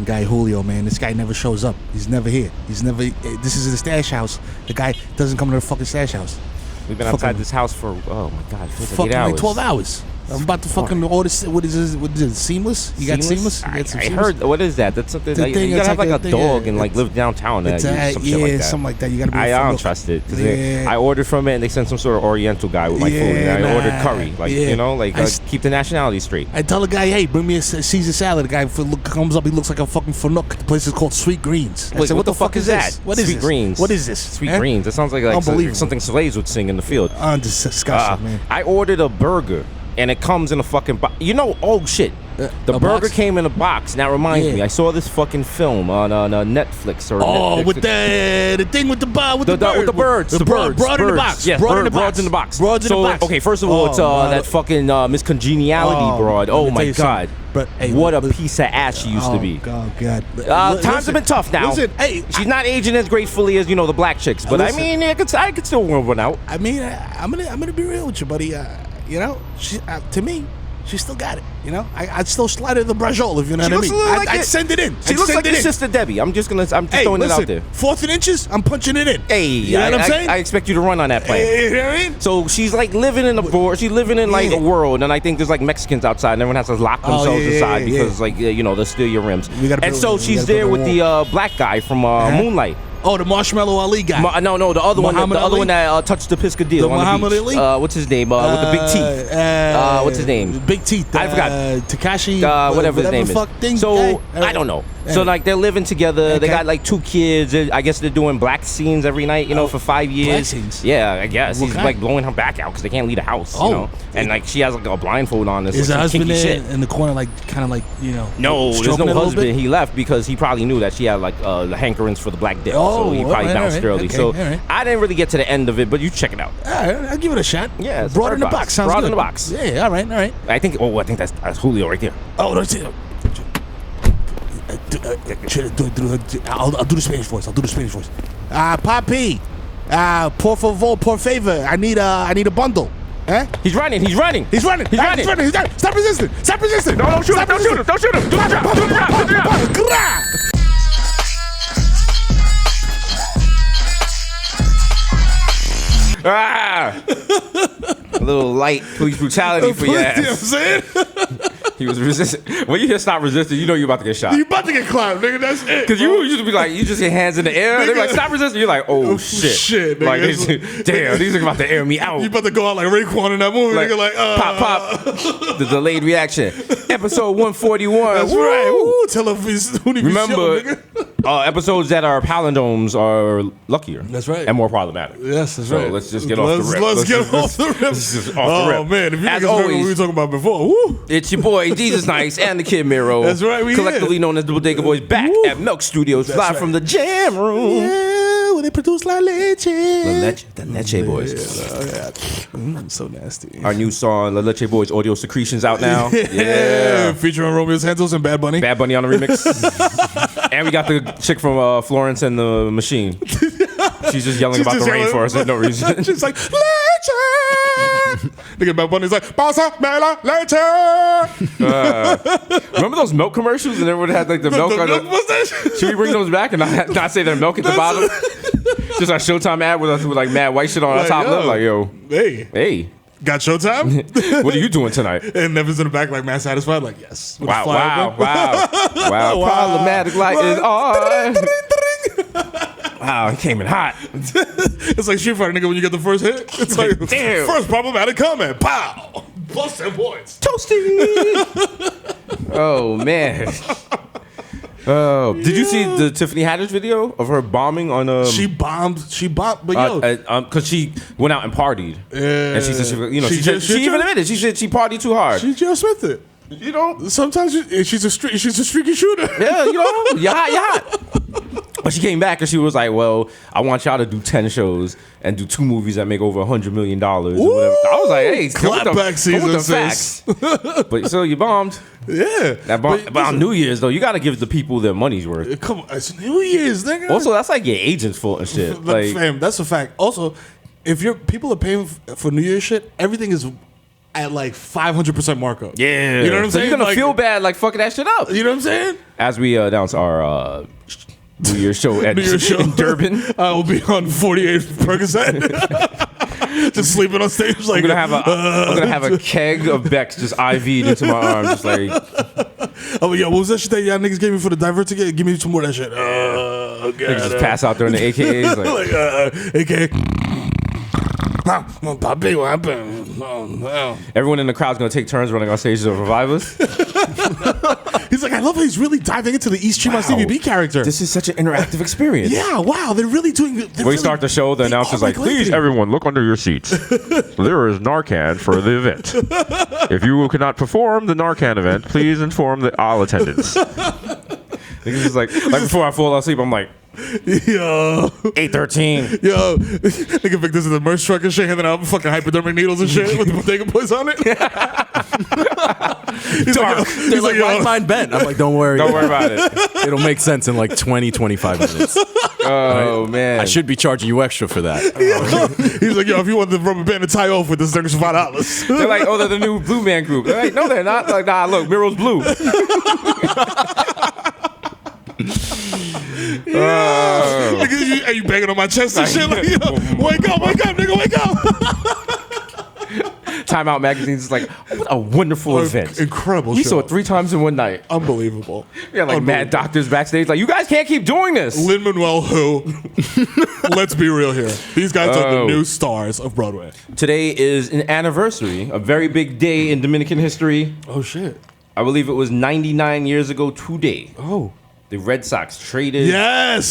guy Julio, man. This guy never shows up. He's never here. This is the stash house. The guy doesn't come to the fucking stash house. We've been outside this house for, oh my God, fucking 8 hours. Like 12 hours. I'm about to fucking order. What is it? Seamless? You got Seamless? I heard. What is that? That's something. You gotta have like a dog and like live downtown. Something like that. You gotta be. I don't trust it because I ordered from it and they sent some sort of Oriental guy with my food. And I ordered curry, keep the nationality straight. I tell the guy, hey, bring me a Caesar salad. The guy comes up, he looks like a fucking Fanuc. The place is called Sweet Greens. Wait, what the fuck is that? What is Sweet Greens? What is this? Sweet Greens. That sounds like something slaves would sing in the field. Disgusting, man. I ordered a burger. And it comes in a fucking box. Oh shit. The burger box? Came in a box. That reminds me. I saw this fucking film on Netflix or Netflix. With the thing with the birds. The birds. Broad in the box. Yes, broads in the box. Okay, first of all, it's that fucking Miss Congeniality broad. Oh my God. But hey, what a piece of ass she used to be. Oh God. Times have been tough now. She's not aging as gracefully as the black chicks, but I mean, I could still run out. I mean, I'm gonna be real with you, buddy. She, to me, she still got it. I'd still slide her the brajol, if you know what I mean. I'd send it in. She looks like your sister Debbie. I'm just throwing it out there. 4th and inches, I'm punching it in. Hey, you know what I'm saying? I expect you to run on that plan. You know what I mean? So she's like living in she's living in like a world, and I think there's like Mexicans outside, and everyone has to lock themselves inside because they'll steal your rims. And so she's there with the black guy from Moonlight. Oh, the Marshmallow Ali guy. No, the other one. The other one that touched the Piscadillo. The Muhammad Ali. What's his name? With the big teeth. What's his name? Big teeth. I forgot. Takashi. Whatever his name is. So I don't know. So like they're living together. Okay. They got like 2 kids. I guess they're doing black scenes every night. For 5 years. Black scenes. Yeah, I guess he's like blowing her back out because they can't leave the house. And like she has like a blindfold on. Is the husband there in the corner, like kind of like No, there's no husband. He left because he probably knew that she had like the hankerings for the black dick. So he probably bounced early. So I didn't really get to the end of it, but you check it out. All right, I'll give it a shot. Yeah, Broad in the box. Sounds Broad good. in the box. Yeah, all right. I think that's Julio right there. Oh, that's it. I'll do the Spanish voice. Papi, por favor, por favor. I need a bundle. Eh? He's running. Stop resisting. No, don't shoot him. Do the drop. A little light police brutality for your ass. You know what I'm saying? He was resisting. When you hear stop resisting, you know you're about to get shot. You about to get clapped, nigga. That's it. Because you used to be like, you just get hands in the air. They're like, stop resisting. You're like, oh shit. Nigga. Like, damn, these are about to air me out. You about to go out like Raekwon in that movie, nigga. Like, pop. The delayed reaction. Episode 141. That's Woo! right. Woo, tell him he's remember, episodes that are palindromes are luckier. That's right. And more problematic. Yes, that's right. So let's just get off the rip. Let's get off the rip. Oh, man. If you niggas heard what we were talking about before, woo. It's your boy, Jesus Nice, and the kid Mero. That's right. Collectively known as the Bodega Boys, back at Milk Studios, live from the Jam Room. Yeah, where they produce La Leche. The Leche Boys. So nasty. Our new song, La Leche Boys Audio Secretions, out now. Yeah. Featuring Romeo Santos and Bad Bunny. Bad Bunny on the remix. And we got the chick from Florence and the Machine. She's just yelling about the rainforest for no reason. She's like, Leche! Nigga, Bad Bunny's like, Pasa me la leche! Remember those milk commercials? And everyone had like the milk on the... Should we bring those back and not say they're milk at the bottom? Just our Showtime ad with like mad white shit on our top lip. Like, yo. Hey. Got Showtime? What are you doing tonight? And Nevin's in the back like mad satisfied. Like, yes. Wow. Problematic light is on. Wow, he came in hot. It's like Street Fighter, nigga, when you get the first hit. It's like, damn. First problematic comment. Pow! Plus 10 points. Toasty! Oh, man. Oh, did you see the Tiffany Haddish video of her bombing on She bombed, but yo, because she went out and partied. And she said, she even admitted she said she partied too hard. She just Smith it. Sometimes she's a streaky shooter. Yeah, you're hot. But she came back and she was like, well, I want y'all to do 10 shows and do 2 movies that make over $100 million or whatever. I was like, hey, clapback season, facts. But so you bombed. Yeah. But on New Year's, though, you got to give the people their money's worth. Come on, it's New Year's, nigga. Also, that's like your agent's fault and shit. Fam, that's a fact. Also, if people are paying for New Year's shit, everything is at like 500% markup. Yeah. You know what I'm saying? You're going to feel bad like fucking that shit up. You know what I'm saying? As we announce our New Year's show in Durban. I will be on 48 Percocet. Just sleeping on stage. Like, I'm gonna have a keg of Bex just IV'd into my arm. Just like, oh, yo, what was that shit that y'all niggas gave me for the divert ticket? Give me some more of that shit. Niggas just pass out during the AKAs. Like, AKA. Poppy, what happened? Oh, no. Everyone in the crowd's gonna take turns running on stage to revive us. He's like, I love how he's really diving into the East Tremont CVB character. This is such an interactive experience. Yeah, wow, they're really doing it. When we start the show, the announcer's like, please, everyone, look under your seats. There is Narcan for the event. If you cannot perform the Narcan event, please inform all attendants. Niggas is like before I fall asleep, I'm like, yo, 813. Yo, nigga Vic, this is the merch truck and shit, handing out fucking hypodermic needles and shit with the Bodega Boys on it. Dark. They're like, why's mine bent? I'm like, don't worry about it. It'll make sense in like 20-25 minutes. Oh, right? Man. I should be charging you extra for that. He's like, yo, if you want the rubber band to tie off with this, it's $5. They're like, oh, they're the new Blue Man Group. They're like, no, they're not. Like, nah, look, Mero's blue. Are you banging on my chest and shit? Like, yo, wake up, nigga, wake up. Time Out Magazine is like, what a wonderful event. Incredible We show. saw it 3 times in one night. Unbelievable. Yeah, like mad doctors backstage. Like, you guys can't keep doing this. Lin-Manuel who? Let's be real here. These guys are the new stars of Broadway. Today is an anniversary, a very big day in Dominican history. Oh, shit. I believe it was 99 years ago today. Oh. The Red Sox traded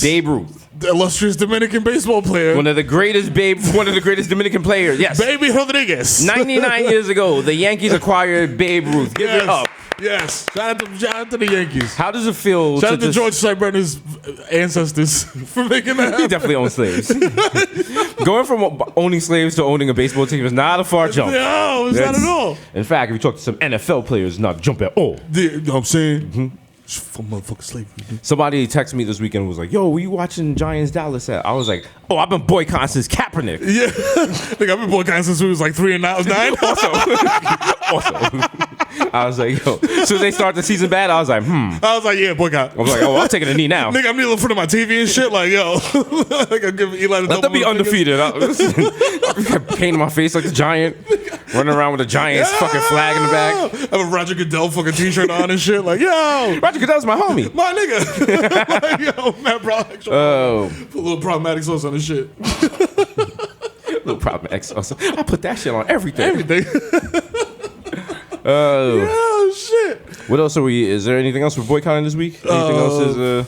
Babe Ruth. The illustrious Dominican baseball player. One of the greatest Dominican players. Yes. Baby Rodriguez. 99 years ago, the Yankees acquired Babe Ruth. Give it up. Yes. Shout out to the Yankees. How does it feel? Shout out to George Steinbrenner's ancestors for making that happen. He definitely owned slaves. Going from owning slaves to owning a baseball team is not a far jump. No, it's not at all. In fact, if you talk to some NFL players, it's not a jump at all. You know what I'm saying? Mm-hmm. Motherfucking slavery. Somebody texted me this weekend and was like, yo, were you watching Giants Dallas at? I was like, oh, I've been boycotting since Kaepernick. Yeah. I've been boycotting since we was like 3 and 9. Also. I was like, yo, as soon as they start the season bad, I was like, I was like, yeah, boycott. I was like, oh, I'm taking a knee now. Nigga, I'm kneeling in front of my TV and shit. Like, yo. Like, I'm giving Eli the Let them be undefeated. Painting my face like the Giant. Running around with a Giants fucking flag in the back. I have a Roger Goodell fucking t-shirt on and shit. Like, yo. Roger Goodell's my homie. My nigga. Like, yo, Matt Brown. Put a little problematic sauce on this shit. Little problematic sauce. I put that shit on everything. Oh shit. What else are we? Is there anything else we're boycotting this week? Anything else is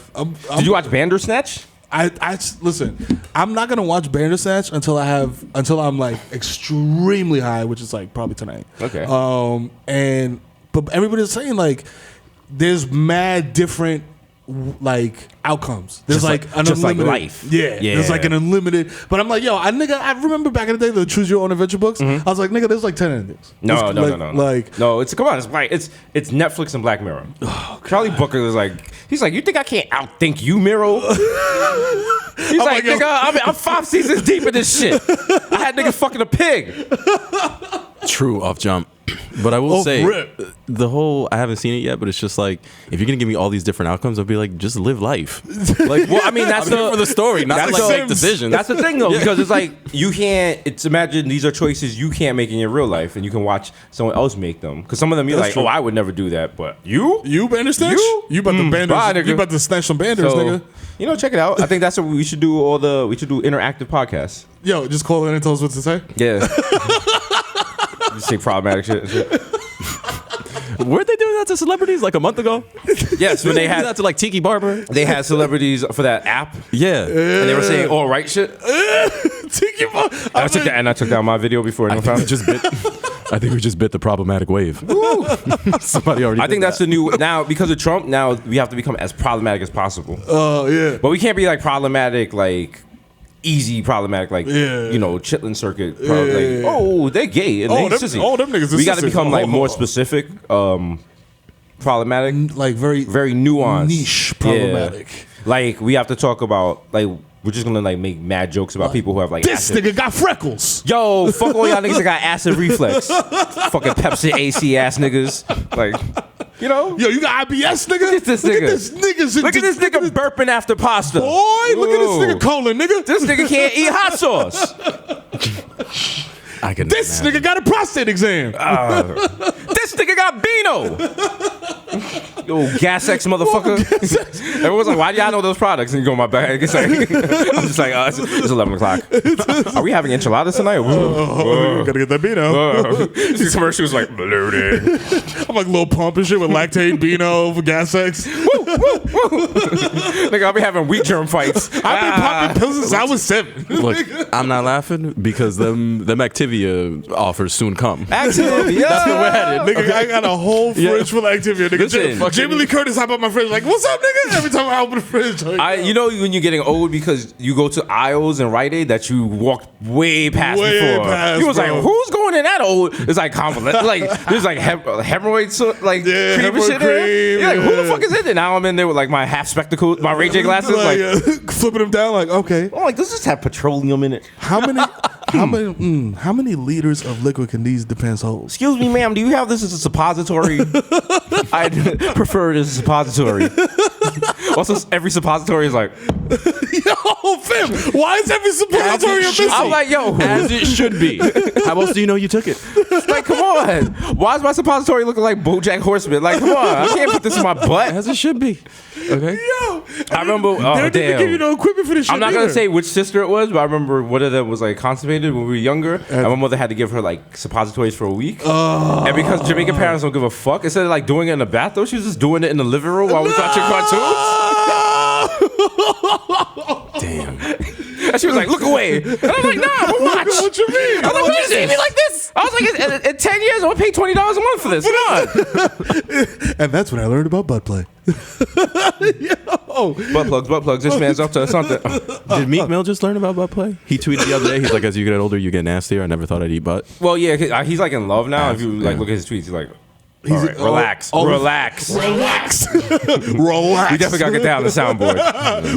did you watch Bandersnatch? I listen, I'm not gonna watch Bandersnatch until I'm like extremely high, which is like probably tonight. Okay. But everybody's saying like there's mad different like outcomes. There's just like an just unlimited like life. Yeah. There's like an unlimited. But I'm like, yo, I remember back in the day the Choose Your Own Adventure books. I was like, nigga, there's like 10 endings. No. Like no, it's come on, it's like it's Netflix and Black Mirror. Oh, Charlie Booker is like, he's like, you think I can't outthink you, Mero? He's like, nigga, I'm 5 seasons deep in this shit. I had niggas fucking a pig. True, off jump. But I will say, the whole, I haven't seen it yet, but it's just like, if you're going to give me all these different outcomes, I'll be like, just live life. Like, well, I mean, that's for the story, not like make decisions. That's the thing, though, because it's like, you can't, imagine these are choices you can't make in your real life, and you can watch someone else make them. Because some of them, you're like, I would never do that, but you? You Bandersnatch? You about to Banders? You about to snatch some Banders, nigga? You know, check it out. I think that's what we should do. We should do interactive podcasts. Yo, just call in and tell us what to say. Yeah. Just say problematic shit. Weren't they doing that to celebrities like a month ago? Yes, when they had that to like Tiki Barber. They had celebrities for that app. Yeah. And they were saying all right shit. Tiki Barber. I took down my video before anyone found it. I think we just bit the problematic wave. Somebody already. I think that's the new now because of Trump. Now we have to become as problematic as possible. Oh yeah. But we can't be like problematic, like easy problematic, like you know, Chitlin Circuit. Like, oh, they're gay and they sissy. Oh, them niggas. We got to become like more specific, problematic, like very nuanced, niche problematic. Yeah. Like we have to talk about like. we're just gonna like make mad jokes about people who have like This acid. nigga got freckles. Yo, fuck all y'all niggas that got acid reflux. Fucking Pepsi AC ass niggas. Like, you know? Yo, you got IBS, nigga? Look at this nigga. Look at this nigga burping after pasta. Boy, look at this nigga colon, nigga. This nigga can't eat hot sauce. I can. This nigga got a prostate exam. This nigga got Pino. Yo, gas X motherfucker. Everyone's like, why do y'all know those products? And you go in my bag. It's like, I'm just like, it's 11 o'clock. Are we having enchiladas tonight? Gotta get that Pino. This commercial was like, bloated. I'm like Lil Pump and shit with lactate, Pino, for gas X. Nigga, I'll be having wheat germ fights. I've been popping pills since I was 7. Look, I'm not laughing because them Activia offers soon come. Activia. That's where we're headed. Nigga, I got a whole fridge full of Activia. Nigga, Listen, Jamie Lee Curtis hop out my fridge like, what's up, nigga? Every time I open the fridge. Like, You know when you're getting old because you go to aisles and Rite Aid that you walked way past before. Past, he was bro. like, who's going in that old? It's like convalescent. Like there's like hemorrhoids like cream and hemorrhoid shit. You're like, who the yeah. fuck is in there? Now I'm in there with like my half spectacles, my Ray J glasses. Like flipping them down like, okay. I'm like, does this have petroleum in it? How many liters of liquid can these Depends hold? Excuse me, ma'am, do you have this as a suppository? I'd prefer it as a suppository. Also, every suppository is like, Yo, fam, why is every suppository a missile? I'm like, yo, As it should be. How else do you know you took it? like, come on. Why is my suppository looking like BoJack Horseman? Like, come on, I can't put this in my butt. As it should be. Okay. Yo, I remember. they Oh, didn't damn. give you no equipment for this shit. I'm not gonna either. say which sister it was, but I remember one of them was like constipated when we were younger, and my mother had to give her like suppositories for a week. And because Jamaican parents don't give a fuck, instead of like doing it in the bathroom, she was just doing it in the living room while we was watching cartoons. Damn. And she was like, "Look away," and I was like, "Nah, I'm gonna watch." What you mean? I was like, "What you see me like this?" I was like, "In 10 years, I'm gonna pay $20 a month for this." Come on. And that's when I learned about butt play. Yo. Butt plugs. This man's up to something. Did Meek Mill just learn about butt play? He tweeted the other day. He's like, as you get older, you get nastier. I never thought I'd eat butt. Well, yeah, he's like in love now. If you like look at his tweets, he's like, all right, relax. Relax. Relax. We definitely gotta get that on the soundboard.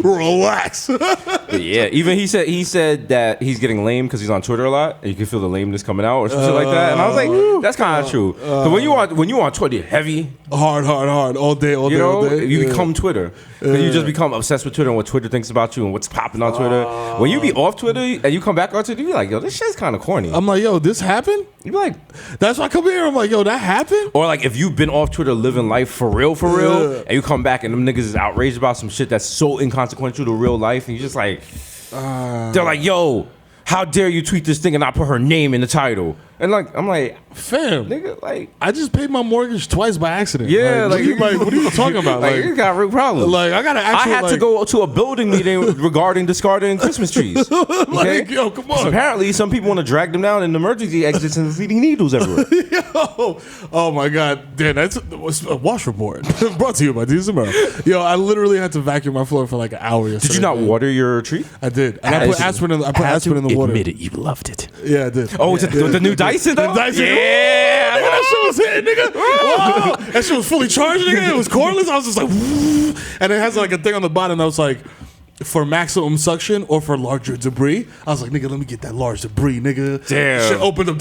Relax. But yeah, even he said that he's getting lame because he's on Twitter a lot, and you can feel the lameness coming out or some shit like that. And I was like, that's kind of true. But when you on Twitter, heavy, Hard, all day, all you day, know, all day. you become Twitter. Then you just become obsessed with Twitter and what Twitter thinks about you and what's popping on Twitter. When you be off Twitter and you come back on Twitter, you be like, yo, this shit's kind of corny. I'm like, yo, this happened? You be like, That's why I come here. I'm like, yo, that happened? or like if you've been off Twitter living life for real, and you come back and them niggas is outraged about some shit that's so inconsequential to real life, and you just like, they're like, yo, how dare you tweet this thing and not put her name in the title? And like, I'm like, Fam. nigga, like, I just paid my mortgage twice by accident. yeah, what are you talking about? Like, you got real problems. like I got to I had to go to a building meeting regarding discarding Christmas trees. Okay? Like, yo, come on. Apparently, some people want to drag them down in emergency exits and leaving needles everywhere. Yo, oh my God, Dan, that's a wash report brought to you by Desus and Mero. Yo, I literally had to vacuum my floor for like an hour yesterday. Did you not water your tree? I did. And I put aspirin in. I put aspirin in the water. Admit it, you loved it. Yeah, I did. Oh, the new Dyson though? The Dyson. Yeah. Nigga, that shit was hitting, nigga. Whoa. That shit was fully charged, nigga. It was cordless. I was just like, woo. And it has like a thing on the bottom that was like, for maximum suction or for larger debris. I was like, nigga, let me get that large debris, nigga. Damn. Shit opened up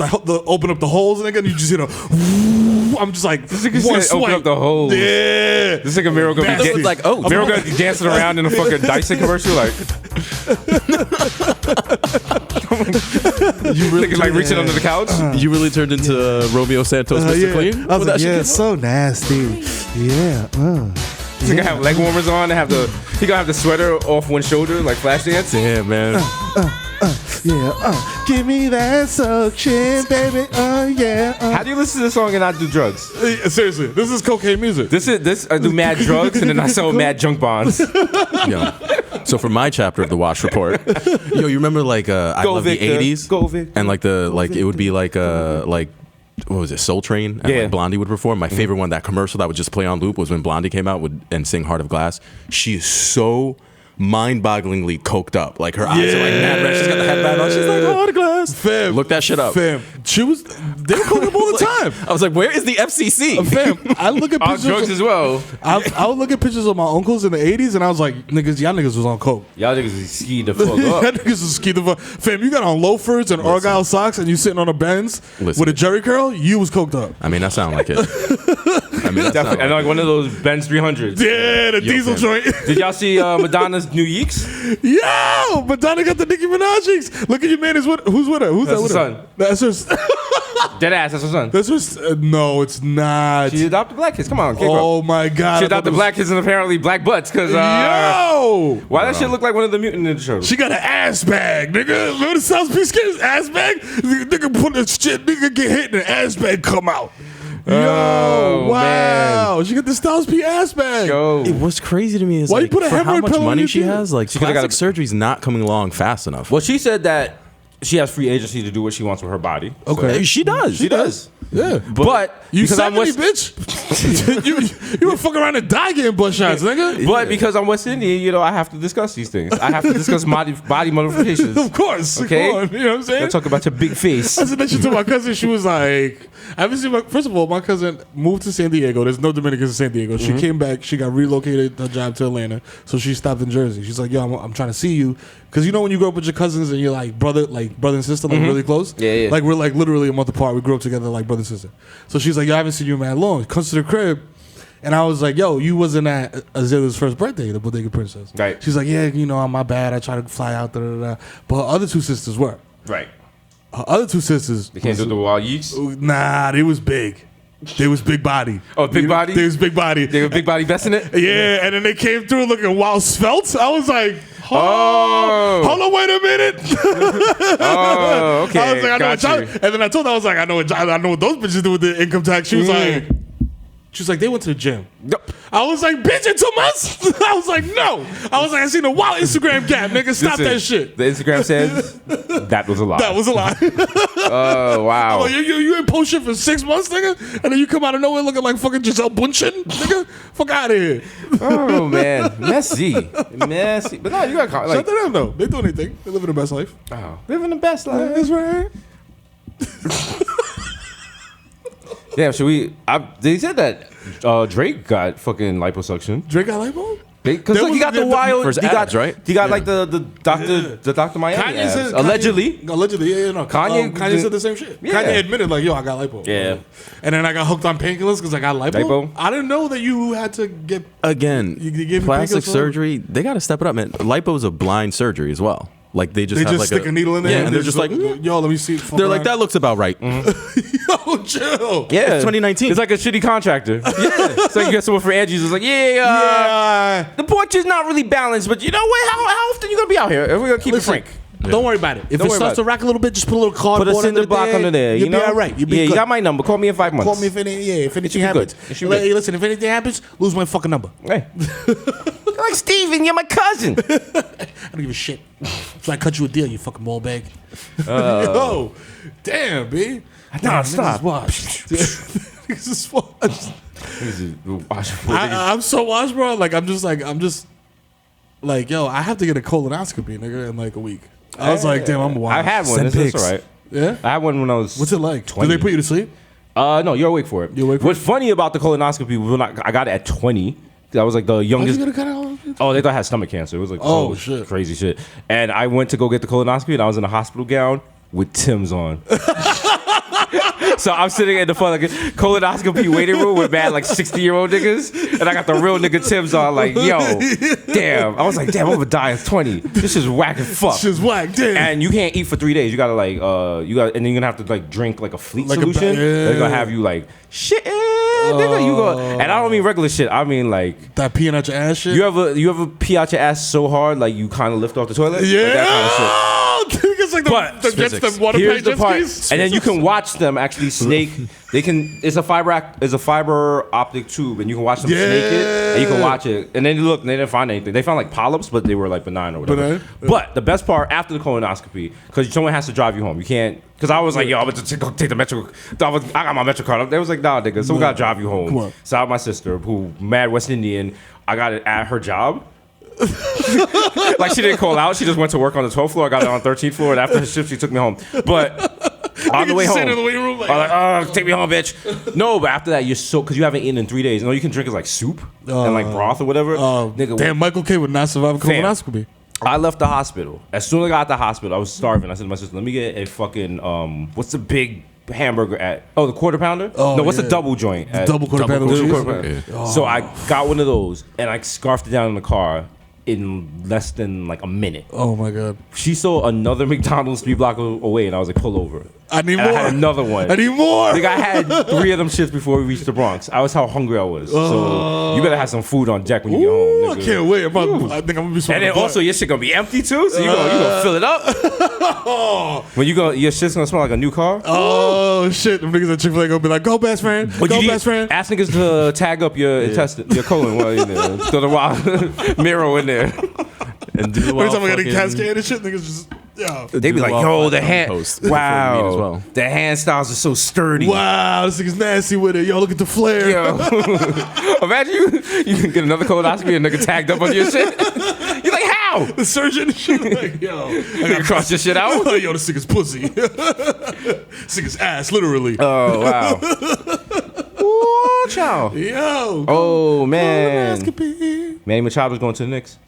the holes, nigga. And you just, woo. I'm just like, This nigga one said open swipe. up the holes. Yeah. This nigga Mero gonna Nasty. be like, oh, Mero gonna be dancing around in a fucking Dyson commercial, like You really nigga like reaching under the couch. You really turned into Romeo Santos, Mr. Yeah. Clean? I was With like, that yeah, shit? it's so nasty. Yeah. He gonna have leg warmers on and he gonna have the sweater off one shoulder like Flashdance. Damn, man. Yeah. Give me that suction, baby. Yeah. How do you listen to this song and not do drugs? Seriously, this is cocaine music. This I do mad drugs and then I sell mad junk bonds. Yo. So for my chapter of the Wash Report, yo, you remember like I Go love Victor. the 80s? Go Victor. And like it would be like what was it, Soul Train? And Yeah. like Blondie would perform. My favorite one, that commercial that would just play on loop, was when Blondie came out and sing Heart of Glass. She is so mind-bogglingly coked up. Like her eyes are like mad red. She's got the headband on. She's like, oh, the glass. Fam, look that shit up. Fam, they were coked up all the time. I was like, where is the FCC? Fam, I look at On pictures. drugs as well. I would look at pictures of my uncles in the 80s, and I was like, niggas, y'all niggas was on coke. Y'all niggas is skied the fuck Y'all up. niggas was ski the fuck. Fam, you got on loafers and Argyle socks, and you sitting on a Benz Listen. with a jerry curl. You was coked up. I mean, that sound like it. I mean, that sound And like like one of those Benz 300s. Yeah, the diesel fam. joint. Did y'all see Madonna's new Yeeks? Yo, Madonna got the Nicki Minaj cheeks. Look at your man. Who's with her? Who's That's that with her her? That's her. Dead ass, that's her son. That's her. No, it's not. She adopted black kids. Come on, kick Oh my god. She adopted black kids and apparently black butts. Cause Yo. why that shit look like one of the Mutant Ninja Turtles? She got an ass bag, nigga. Remember the South Peace Kids ass bag? Nigga put the shit, nigga get hit and the ass bag come out. Yo, wow. man. She got the Styles P ass bag. Yo. what's crazy to me is Why you like, put a for how hemorrhoid much pillow in money your she kid? has, like could've plastic got surgery's not coming along fast enough. Well, she said that she has free agency to do what she wants with her body. Okay. She does. She does. Yeah. But You because I'm 70, West, bitch. you were fucking around and die getting butt shots, nigga. but because I'm West Indian, you know, I have to discuss these things. I have to discuss body modifications. Of course. Okay. Come on, you know what I'm saying? Let's talk about your big face. I said that shit to my cousin. She was like, I haven't seen first of all, my cousin moved to San Diego. There's no Dominicans in San Diego. She came back. She got relocated her job to Atlanta. So she stopped in Jersey. She's like, yo, I'm trying to see you. Because you know when you grow up with your cousins and you're like brother and sister, like really close? Yeah. Like we're like literally a month apart. We grew up together like brother and sister. So she's like, yo, I haven't seen you in mad long. Comes to the crib. And I was like, yo, you wasn't at Azila's first birthday, the Bodega Princess. Right. She's like, yeah, you know, my bad. I tried to fly out. Da, da, da. But her other two sisters were. Right. Her other two sisters. They can't do the wild yeeks. Nah, they was big. They was big body. Oh, big body? They was big body. They were big body vesting it. Yeah, and then they came through looking wild svelte. I was like, Oh. hold on, wait a minute. Oh, okay. I was like, I know Got what y'all, you. and then I told her, I was like, I know what those bitches do with the income tax. She was like, they went to the gym. Yep. I was like, bitch, in 2 months? I was like, no. I was like, I seen a wild Instagram gap, nigga. Stop Listen, that shit. The Instagram says that was a lie. That was a lie. Oh, wow. Oh, you ain't post shit for 6 months, nigga, and then you come out of nowhere looking like fucking Giselle Bundchen, nigga. Fuck out of here. Oh, man. Messy. But no, you got Shut to them though. They do anything. They living the best life. oh, living the best life. That's right. Damn, should we? They said that Drake got fucking liposuction. Drake got lipo? Because There look, he was- got the the- wild. for his he got abs, right? He got like the Dr. Miami Kanye abs. said Allegedly. Allegedly, yeah, no. Kanye said the same shit. Yeah. Kanye admitted like, yo, I got lipo. Yeah. And then I got hooked on painkillers because I got lipo. Lipo? I didn't know that you had to get. Again, You gave me plastic painkillers for- surgery, they got to step it up, man. Lipo is a blind surgery as well. Like they just They have just like stick a needle in there. Yeah, and they're just like, yo, let me see. they're like, that looks about right. Yo, chill. Yeah. It's 2019. It's like a shitty contractor. Yeah. It's like you get someone for Angie's. It's like, Yeah. the porch is not really balanced, but you know what? How often you going to be out here? We're going to keep Listen, it frank. Don't worry about it. If Don't it worry starts about to rock a little bit, just put a little cardboard Put a cinder block under there. You'll You know? be all right. You'll be yeah, good. you got my number. Call me in 5 months. Call me if anything happens. good. It should be good. Hey, listen, if anything happens, lose my fucking number. Hey. You're like Steven, you're my cousin. I don't give a shit. So I cut you a deal, you fucking ball bag. Yo, damn, B. Nah, stop. Niggas is washed. I'm so washed, bro. Like I'm just like, yo, I have to get a colonoscopy, nigga, in like a week. I was like, damn, I'm washed. I had one. Send It's pics. all right. Yeah. I had one when I was. What's it like? 20. Do they put you to sleep? No, you're awake for it. You're awake for What's funny about the colonoscopy? I got it at 20. I was like the How'd you youngest. get a cut out? Oh, they thought I had stomach cancer. It was like Oh, shit. crazy shit. And I went to go get the colonoscopy, and I was in a hospital gown with Tim's on. So I'm sitting in the front like colonoscopy waiting room with mad like 60-year-old niggas, and I got the real nigga Tim's on. Like, yo, damn. I was like, damn, I'm gonna die at 20. This is whack as fuck. Shit's whack, damn. And you can't eat for 3 days. You gotta like, and then you're gonna have to like drink like a fleet Like a solution. yeah. They're gonna have you like shit, nigga. You go, and I don't mean regular shit. I mean like. That peeing out your ass shit? You ever pee out your ass so hard like you kind of lift off the toilet? Yeah. Like that kind of shit. It's like But the gets physics. them water Here's the jet part, skis. and then you can watch them actually snake. They can. It's a fiber optic tube, and you can watch them snake it, and you can watch it. And then you look, and they didn't find anything. They found like polyps, but they were like benign or whatever. Benign? But the best part after the colonoscopy, because someone has to drive you home. You can't. Because I was like, yo, I'm going to go take the Metro. I got my Metrocard. They was like, nah, nigga, someone got to drive you home. Come on. So I had my sister, who mad West Indian. I got it at her job. Like she didn't call out. She just went to work on the 12th floor. I got it on the 13th floor, and after her shift, she took me home. But on the way home, in the waiting room, like, I was like, take me home, bitch. No, but after that, you're so because you haven't eaten in 3 days. You can drink is like soup and like broth or whatever. Nigga, damn, Michael K would not survive a colonoscopy. I left the hospital. As soon as I got out the hospital, I was starving. I said to my sister, let me get a fucking, what's the big hamburger at? Oh, the quarter pounder? No, what's the double joint? Double quarter pounder. So I got one of those, and I scarfed it down in the car in less than like a minute. Oh, my God. She saw another McDonald's 3 blocks away, and I was like, pull over. I need more. I had another one. I need more. I think I had 3 of them shits before we reached the Bronx. I was how hungry I was. So you better have some food on deck when you get home. Nigga. I can't wait. I think I'm gonna be so. And then also your shit gonna be empty too, so you gonna fill it up. When you go, your shit's gonna smell like a new car. Oh shit! Them niggas at Chick-fil-A gonna be like, "Go best friend, go best friend." Ask niggas to tag up your intestine, your colon while you're in there. Throw the wild Mero in there. And do the Every time I get a cascade and shit, niggas just they be like, "Yo, the hand, wow, well. the hand styles are so sturdy." Wow, this nigga's nasty with it. Yo, look at the flare. Yo, imagine you can get another colonoscopy and nigga tagged up on your shit. You're like, how? The surgeon, shit, like, yo, I gotta cross your shit out. Yo, this nigga's pussy. This nigga's ass, literally. Oh wow. Ooh, child. Yo. Oh man. Colonoscopy. Manny Machado's going to the Knicks.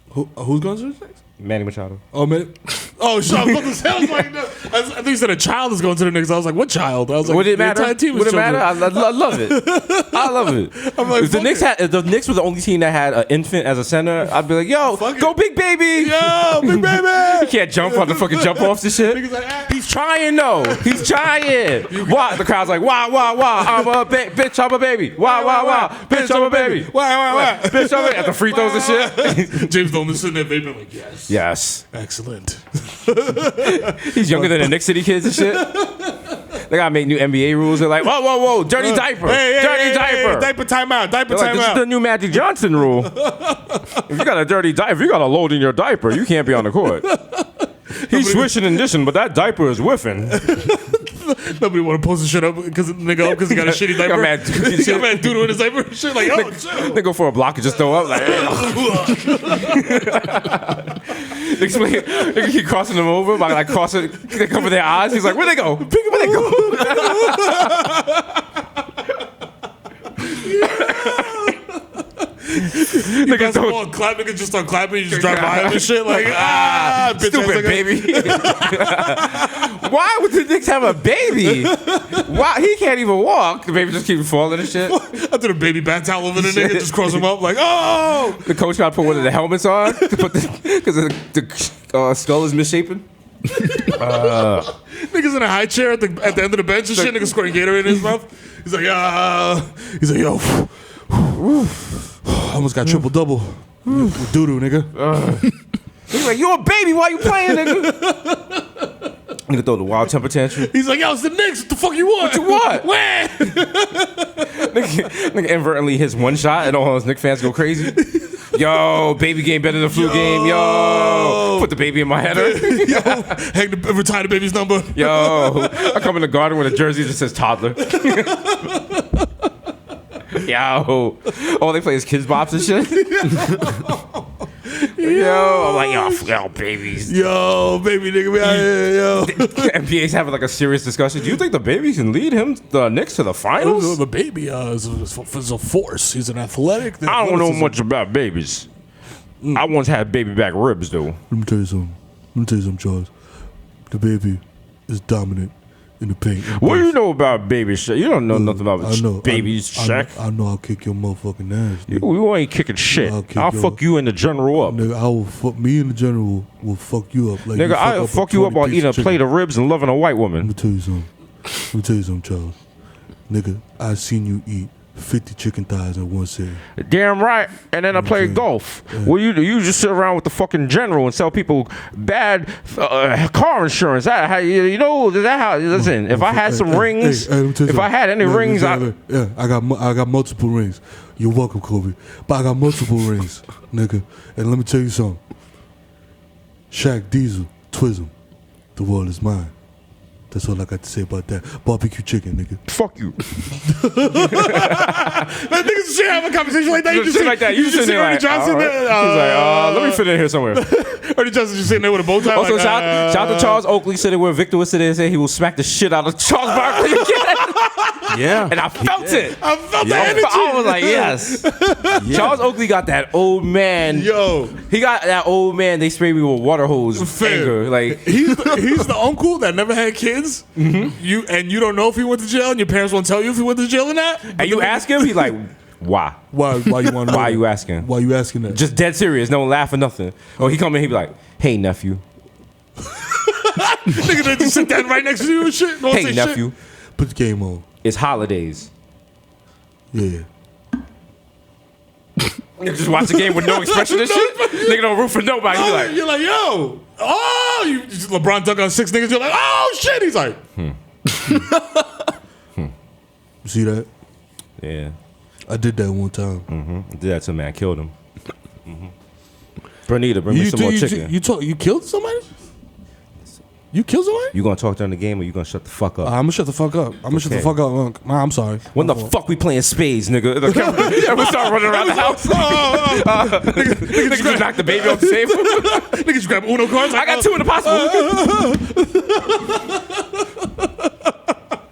Who's going to the Knicks? Manny Machado. Oh man! Oh, shut up! I was like, no. I think you said a child is going to the Knicks. I was like, what child? I was like, Would it matter? The entire team is Would it children. matter? I love it. I love it. I'm like, if the Knicks were the only team that had an infant as a center, I'd be like, yo, go big baby. Yo, big baby. He can't jump on the fucking jump offs and shit. Niggas like, ah. He's trying though. He's trying. Why? The crowd's like, wah, wah, wah. I'm a bitch, I'm a baby. Wah, wah, wah. Bitch, I'm a baby. Why? Bitch, I'm a baby. At the free throws and shit. James Dolan sitting there vaping like, yes. Yes. Excellent. He's younger than the Knicks City kids and shit. They gotta make new NBA rules. They're like, whoa, whoa, whoa, dirty diaper. Dirty diaper. Diaper timeout. Diaper They're like, this is the timeout. new Magic Johnson rule. If you got a dirty diaper, if you got a load in your diaper, you can't be on the court. He's swishing and dishing, but that diaper is whiffing. Nobody want to post the shit up because he got a shitty diaper. He got mad doodle in his diaper and shit. Like, oh, chill. They go for a block and just throw up. Like, they keep crossing them over by like crossing. They cover their eyes. He's like, where they go? Where they go? Niggas don't clap. Niggas just start clapping. You just drive by him and shit. Like, bitch, stupid baby. Why would the Knicks have a baby? Why he can't even walk? The baby just keeps falling and shit. I threw a baby bat towel over the nigga, just cross him up. Like, oh. The coach got to put one of the helmets on because the skull is misshapen. Niggas in a high chair at the end of the bench and shit. Niggas squirting Gatorade in his mouth. He's like, he's like, yo. Almost got triple double. Doo-doo, nigga. He's like, you a baby, why you playing, nigga? Nigga throw the wild temper tantrum. He's like, yo, it's the Knicks. What the fuck you want? What you want? Where? nigga inadvertently hits one shot and all those Knicks fans go crazy. Yo, baby game better than flu game. Yo, put the baby in my header. Yo, retire the baby's number. Yo, I come in the garden with a jersey that says toddler. Yo, all they play is kids bops and shit. Yo, I'm like, yo, babies. Yo, baby nigga, be out here, yo. NBA's having like a serious discussion. Do you think the baby can lead the Knicks to the finals? The baby is a force. He's an athletic. I don't know much about babies. I once had baby back ribs, though. Let me tell you something, Charles. The baby is dominant in the paint. What do you know about baby Shaq? You don't know nothing about baby Shaq. I know I'll kick your motherfucking ass. Nigga. You ain't kicking shit. I'll fuck you in the general up. Nigga, I will fuck me in the general will fuck you up. Like nigga, I'll fuck you up while eating a plate of ribs and loving a white woman. Let me tell you something, Charles. Nigga, I seen you eat 50 chicken thighs in one sitting. Damn right. And then I play golf. Yeah. Well, you just sit around with the fucking general and sell people bad car insurance. That how you know that how? Listen, if I had some rings, if I had any rings, I got multiple rings. You're welcome, Kobe. But I got multiple rings, nigga. And let me tell you something. Shaq Diesel, Twism, the world is mine. That's all I got to say about that. Barbecue chicken, nigga. Fuck you. Like, niggas should have a conversation like that. You just Shit like that. You just see Ernie Johnson all right. there. He's like, let me fit in here somewhere. Ernie Johnson just sitting there with a bow tie. Also, like, shout out to Charles Oakley sitting where Victor was sitting and saying he will smack the shit out of Charles Barkley again. Yeah. And I felt it. I felt the I energy. was like, yes. Charles Oakley got that old man. Yo. He got that old man. They sprayed me with water hose anger. Like he's the uncle that never had kids. Mm-hmm. You don't know if he went to jail, and your parents won't tell you if he went to jail or not. and you ask him, he's like, why? Why you want to know? Why are you asking? Why you asking that? Just dead serious. No laugh or nothing. Or he come in, he be like, hey nephew. Nigga, they just sit down right next to you and shit. Don't Hey say nephew. Shit. Put the game on. It's holidays. Yeah. Nigga just watch the game with no expression and shit. Nigga don't root for nobody. He like, You're like, yo, you just LeBron dunk on 6 niggas. You're like, oh shit. He's like, You see that? yeah. I did that one time. Did that to a man, killed him. Bernita, bring me some more chicken. You killed somebody? You killed somebody? You gonna talk during the game or you gonna shut the fuck up? I'm gonna shut the fuck up. Nah, I'm sorry. When the fuck we playing spades, nigga? We start running around the house. Niggas just knock the baby off the table. Niggas just grab Uno cards. I got 2 in the possible.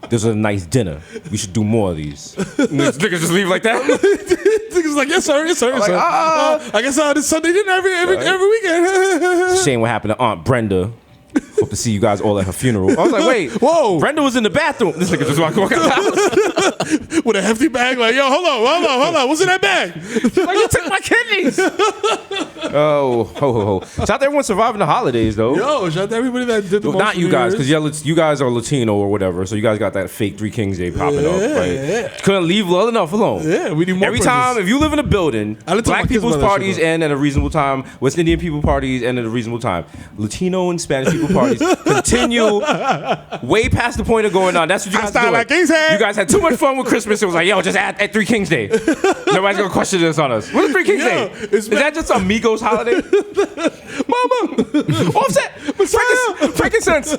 This is a nice dinner. We should do more of these. Niggas just leave like that. Niggas like, yes sir, yes sir, yes sir. I guess this Sunday dinner every weekend. Shame what happened to Aunt Brenda. Hope to see you guys all at her funeral. I was like, wait, whoa. Brenda was in the bathroom. This nigga just walk out the house. With a hefty bag, like, yo, hold on. What's in that bag? Like, you took my kidneys. Oh, ho. Shout out to everyone surviving the holidays, though. Yo, shout out to everybody that did the most. Not you guys, because you guys are Latino or whatever, so you guys got that fake 3 Kings Day popping up. Like, yeah. Couldn't leave well enough alone. Yeah, we need more Every presents. time, if you live in a building, black people's parties end at a reasonable time, West Indian people parties end at a reasonable time. Latino and Spanish people parties continue way past the point of going on. That's what you guys do. Like you guys had too much fun with Christmas. It was like, yo, just add 3 Kings Day. Nobody's gonna question this on us. What's 3 Kings Day? Is that just a Migos holiday? Mama, offset, frankincense.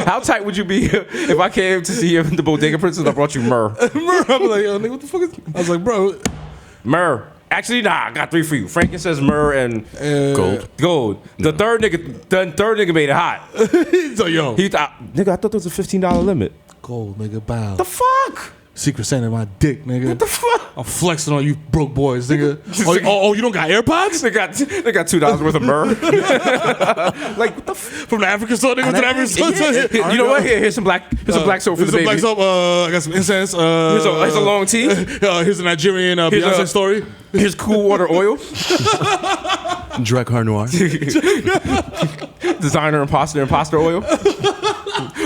How tight would you be if I came to see you in the Bodega Princess and I brought you myrrh? I'm like, yo, nigga, what the fuck is? I was like, bro, Myrrh. Actually, nah, I got 3 for you. Frankincense, myrrh, and gold. The third nigga made it hot. So yo, nigga, I thought there was a $15 limit. gold, nigga, bow. The fuck? Secret Santa in my dick, nigga. What the fuck? I'm flexing on you broke boys, nigga. Oh, you don't got AirPods? They got $2 worth of myrrh. Like what the From the African store, nigga, to the African store. Yeah. You know what? Here's some black soap for the baby. Black soap. I got some incense. Here's a long tea. Here's a Nigerian Beyonce story. Here's cool water oil. Dracar Noir. Designer imposter oil.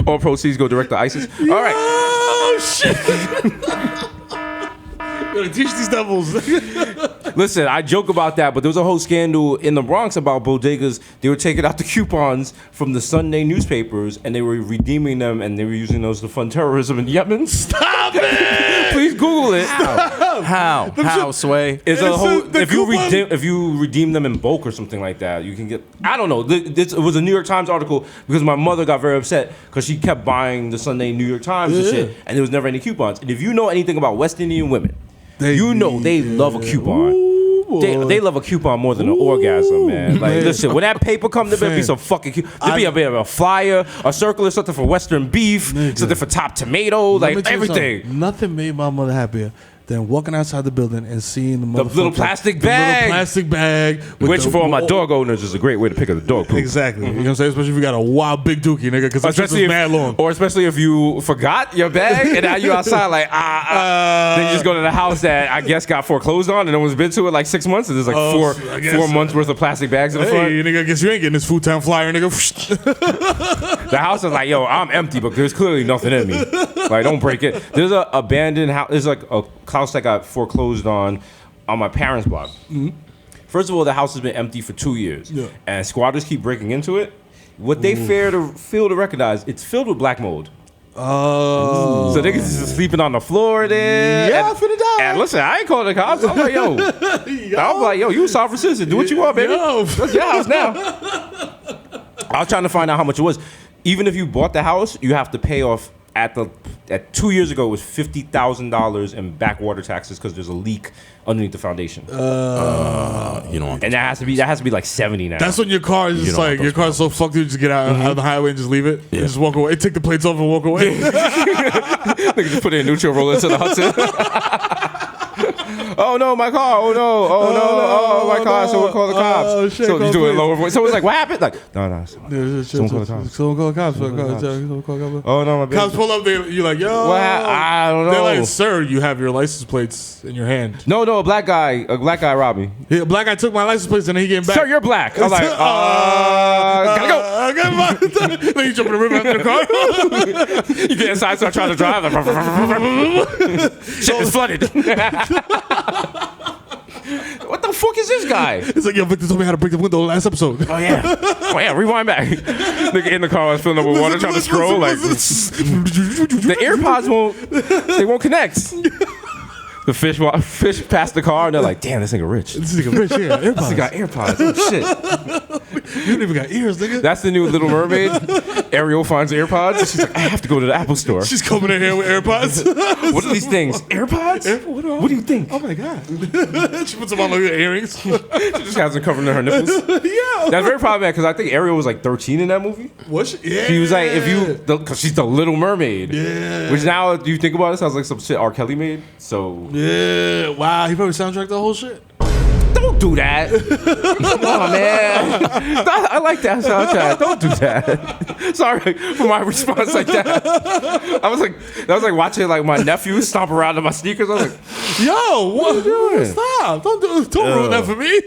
All proceeds go direct to ISIS. All right. Oh shit. Gotta teach these devils. Listen, I joke about that, but there was a whole scandal in the Bronx about bodegas. They were taking out the coupons from the Sunday newspapers, and they were redeeming them, and they were using those to fund terrorism in Yemen. Stop it! Please Google it. How, Sway? It's a whole. If you redeem them in bulk or something like that, you can get. I don't know. It was a New York Times article because my mother got very upset because she kept buying the Sunday New York Times and shit, and there was never any coupons. And if you know anything about West Indian women, they love a coupon. They love a coupon more than an orgasm, man. Like, listen, when that paper comes, there better be some fucking there be a bit of a flyer, a circular, something for Western beef, something for top tomato, like everything. Nothing made my mother happier than walking outside the building and seeing the little plastic bag. Which for all my dog owners is a great way to pick up the dog poop. Exactly. You know what I'm saying? Especially if you got a wild big dookie, nigga, because especially mad long. Or especially if you forgot your bag and now you outside like, then you just go to the house that I guess got foreclosed on and no one's been to it like 6 months and there's like 4 months worth of plastic bags in the front. Hey, nigga, I guess you ain't getting this food time flyer, nigga. The house is like, yo, I'm empty, but there's clearly nothing in me. Like, don't break it. There's a abandoned house. There's like a house that got foreclosed on my parents' block. Mm-hmm. First of all, the house has been empty for 2 years, and squatters keep breaking into it. What they fail to recognize, it's filled with black mold. Oh, so niggas is sleeping on the floor there. Yeah, I'm finna die. And listen, I ain't calling the cops. I'm like, yo, you a sovereign citizen. Do what you want, baby. That's your house now. I was trying to find out how much it was. even if you bought the house, you have to pay off at 2 years ago it was $50,000 in backwater taxes because there's a leak underneath the foundation. You don't want. And that has to be like 70 now. That's when your car is just like your car's so fucked you just get out of the highway and just leave it. You just walk away. Take the plates off and walk away. Nigga just put it in neutral, roll into the Hudson. Oh no, my car! Oh no! Oh no! Oh my car! So we'll call the cops. Oh shit! So you do it lower voice. So it's like, what happened? Like, no. Someone call the cops. Someone call the cops. Oh no, my baby. Cops pull up. You're like, yo. What I don't know. They're like, sir, you have your license plates in your hand. No, a black guy robbed me. Yeah, a black guy took my license plates and then he came back. Sir, you're black. I was like, gotta go. Then you jump in the river after the car. You get inside, start trying to drive. Like, shit is flooded. What the fuck is this guy? It's like, yo, Victor told me how to break the window last episode. Oh yeah, rewind back. Nigga in the car, I was filling up with water, trying to scroll. Like the AirPods won't connect. The fish passed the car, and they're like, "Damn, this nigga rich. This nigga rich, yeah. AirPods. This nigga got AirPods. Oh shit. You don't even got ears, nigga. That's the new Little Mermaid. Ariel finds AirPods. She's like, I have to go to the Apple store. She's coming in here with AirPods. What are these things? AirPods? What do you think? Oh my god. She puts them on like earrings. She just has them covering her nipples. Yeah. That's very problematic because I think Ariel was like 13 in that movie. Was she? Yeah. She was like, because she's the Little Mermaid. Yeah. Which now, do you think about it, sounds like some shit R. Kelly made. So. Yeah. Wow. He probably soundtracked the whole shit. Don't do that. Come on, man. I like that soundtrack. Don't do that. Sorry for my response like that. That was like watching like my nephew stomp around in my sneakers. I was like, yo, what are you doing? Stop. Don't ruin that for me.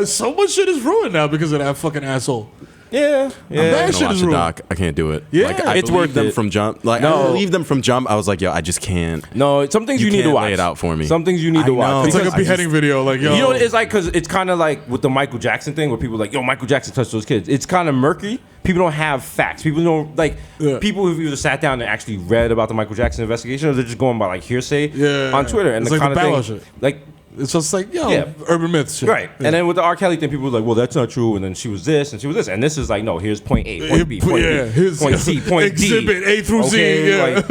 So much shit is ruined now because of that fucking asshole. Yeah. That shit is ruined. Doc. I can't do it. Yeah. Like, I It's believe worth them it. from jump. Like I believe them from jump. I was like, yo, I just can't. No, some things you need to can't watch. lay it out for me. Some things you need to I watch. know. It's like a I beheading video. Like, yo. You know what it's like? Because it's kind of like with the Michael Jackson thing where people are like, yo, Michael Jackson touched those kids. It's kind of murky. People don't have facts. People don't, like, people who've either sat down and actually read about the Michael Jackson investigation or they're just going by, like, hearsay on Twitter. And it's the like kind the of Bow thing. shit. Like, it's just like, urban myths shit. right. Yeah. And then with the R. Kelly thing, people were like, well, that's not true. And then she was this and she was this. And this is like, no, here's point A, point B, point B, point C, point Exhibit D. A through Z. Okay, like,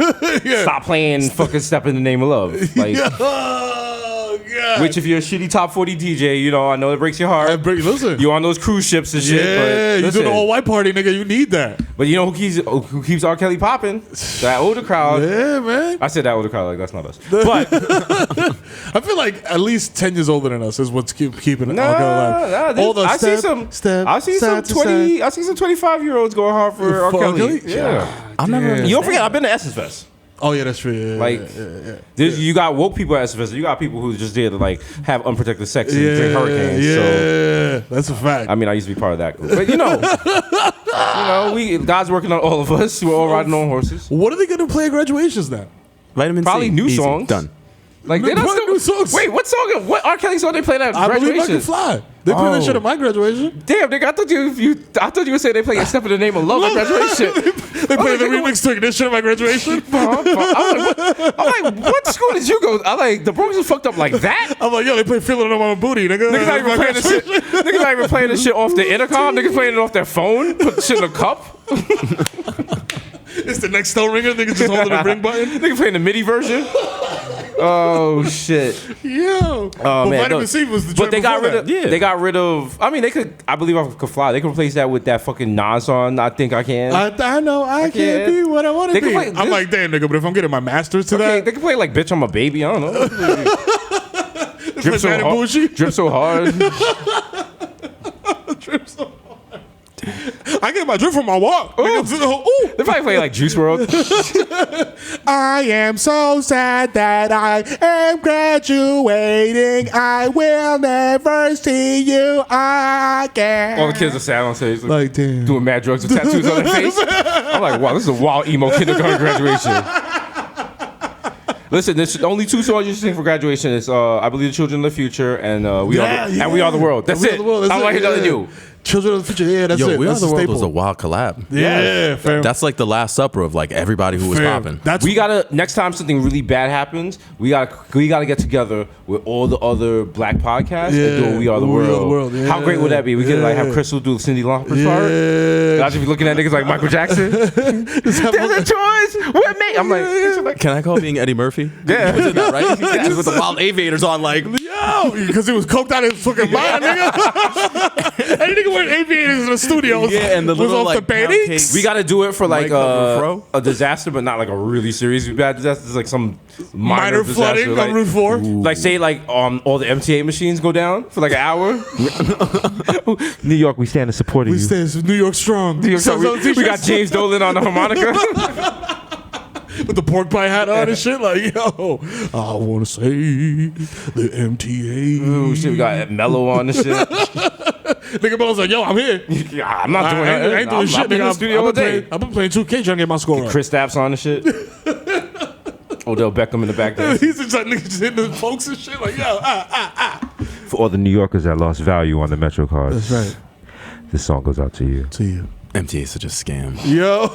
stop playing fucking Step in the Name of Love. Like, God. which if you're a shitty top 40 DJ, you know, I know it breaks your heart. Listen. You on those cruise ships and shit. Yeah, But you do the whole white party, nigga. You need that. But you know who keeps R. Kelly popping? That older crowd. Yeah, man. I said that older crowd, like that's not us. But I feel like at least 10 years older than us is what's keeping R. Kelly alive. I see some 25-year-olds going hard for R. Kelly. Yeah. I'm never. You don't forget, I've been to Essence Fest. Oh yeah, that's true. Yeah, Like, you got woke people at Essence Fest. You got people who just there to like have unprotected sex and drink hurricanes. Yeah, So that's a fact. I mean, I used to be part of that group, but God's working on all of us. We're all riding on horses. What are they going to play at graduations now? Vitamin Probably C. new Easy. songs. Done. Like they're not Probably new songs. Wait, what R. Kelly song they played at I believe I graduation? Can Fly. They play that shit at my graduation. Damn, nigga, I thought you would say they play a Step in the Name of Love at graduation. They play the remix to Ignition at my graduation. I'm like, what school did you go? I'm like, the Bronx is fucked up like that? I'm like, yo, they play Feeling It on My Booty, nigga. Niggas not even playing this shit. Niggas not even playing this shit off the intercom. Niggas playing it off their phone. Put the shit in a cup. It's the next Stone Ringer. Niggas just holding the ring button. Niggas playing the MIDI version. Oh shit. Yo. Oh man. Vitamin C was the but they got rid that. of. They got rid of. I mean, they could. I believe I could fly. They could replace that with that fucking Nas song. I think I can. I know I can't be what I want to be. I'm like, damn, nigga. But if I'm getting my masters to that, they can play like "Bitch I'm a Baby." I don't know. Drip so hard. Drip so hard. Drip so hard. I get my drip from my walk. Ooh. They probably play like Juice WRLD. I am so sad that I am graduating. I will never see you again. All the kids are sad on stage, like damn, doing mad drugs with tattoos on their face. I'm like, wow, this is a wild emo kindergarten graduation. Listen, there's only two songs you should sing for graduation. It's I Believe the Children of the Future and We Are the World. That's it. I don't like nothing new. Children of the Future. Yeah, that's Yo, it. We Are That's the a World staple. was a wild collab. Yeah, fam. That's like the Last Supper of like everybody who was Fam, popping. That's We gotta next time something really bad happens, we gotta get together with all the other black podcasts and do a We Are the World. Yeah. How great would that be? We could like have Crystal do the Cindy Lauper's part. Yeah. I should be looking at niggas like Michael Jackson. There's a choice with me. I'm like, Can I call it being Eddie Murphy? Yeah. Was it that, right? Just with the wild aviators on, like. Yo, because he was coked out of his fucking mind, nigga. Any nigga wearing aviators in the studio And the was little off like the pancakes. pound we gotta do it for like Mike Fro? a disaster, but not like a really serious bad disaster. It's like some minor flooding disaster. on Route 4. Like say like all the MTA machines go down for like an hour. New York, we stand in support of We you. stand New York strong. New York, So- so we t-shirts got James Dolan on the harmonica. with the pork pie hat on and shit. Like, yo, I want to say the MTA. Ooh, shit, we got Mello on the shit. Nigga Melo's like, yo, I'm here. Yeah, I'm not doing I that. ain't doing shit, I'm in nigga. the studio all day. I've been playing 2K trying to get my score up. Chris Stapp's on the shit. Odell Beckham in the back there. He's just like niggas just hitting the folks and shit. Like, yo, For all the New Yorkers that lost value on the Metrocards. That's right. This song goes out to you. To you. MTA is such a scam. Yo.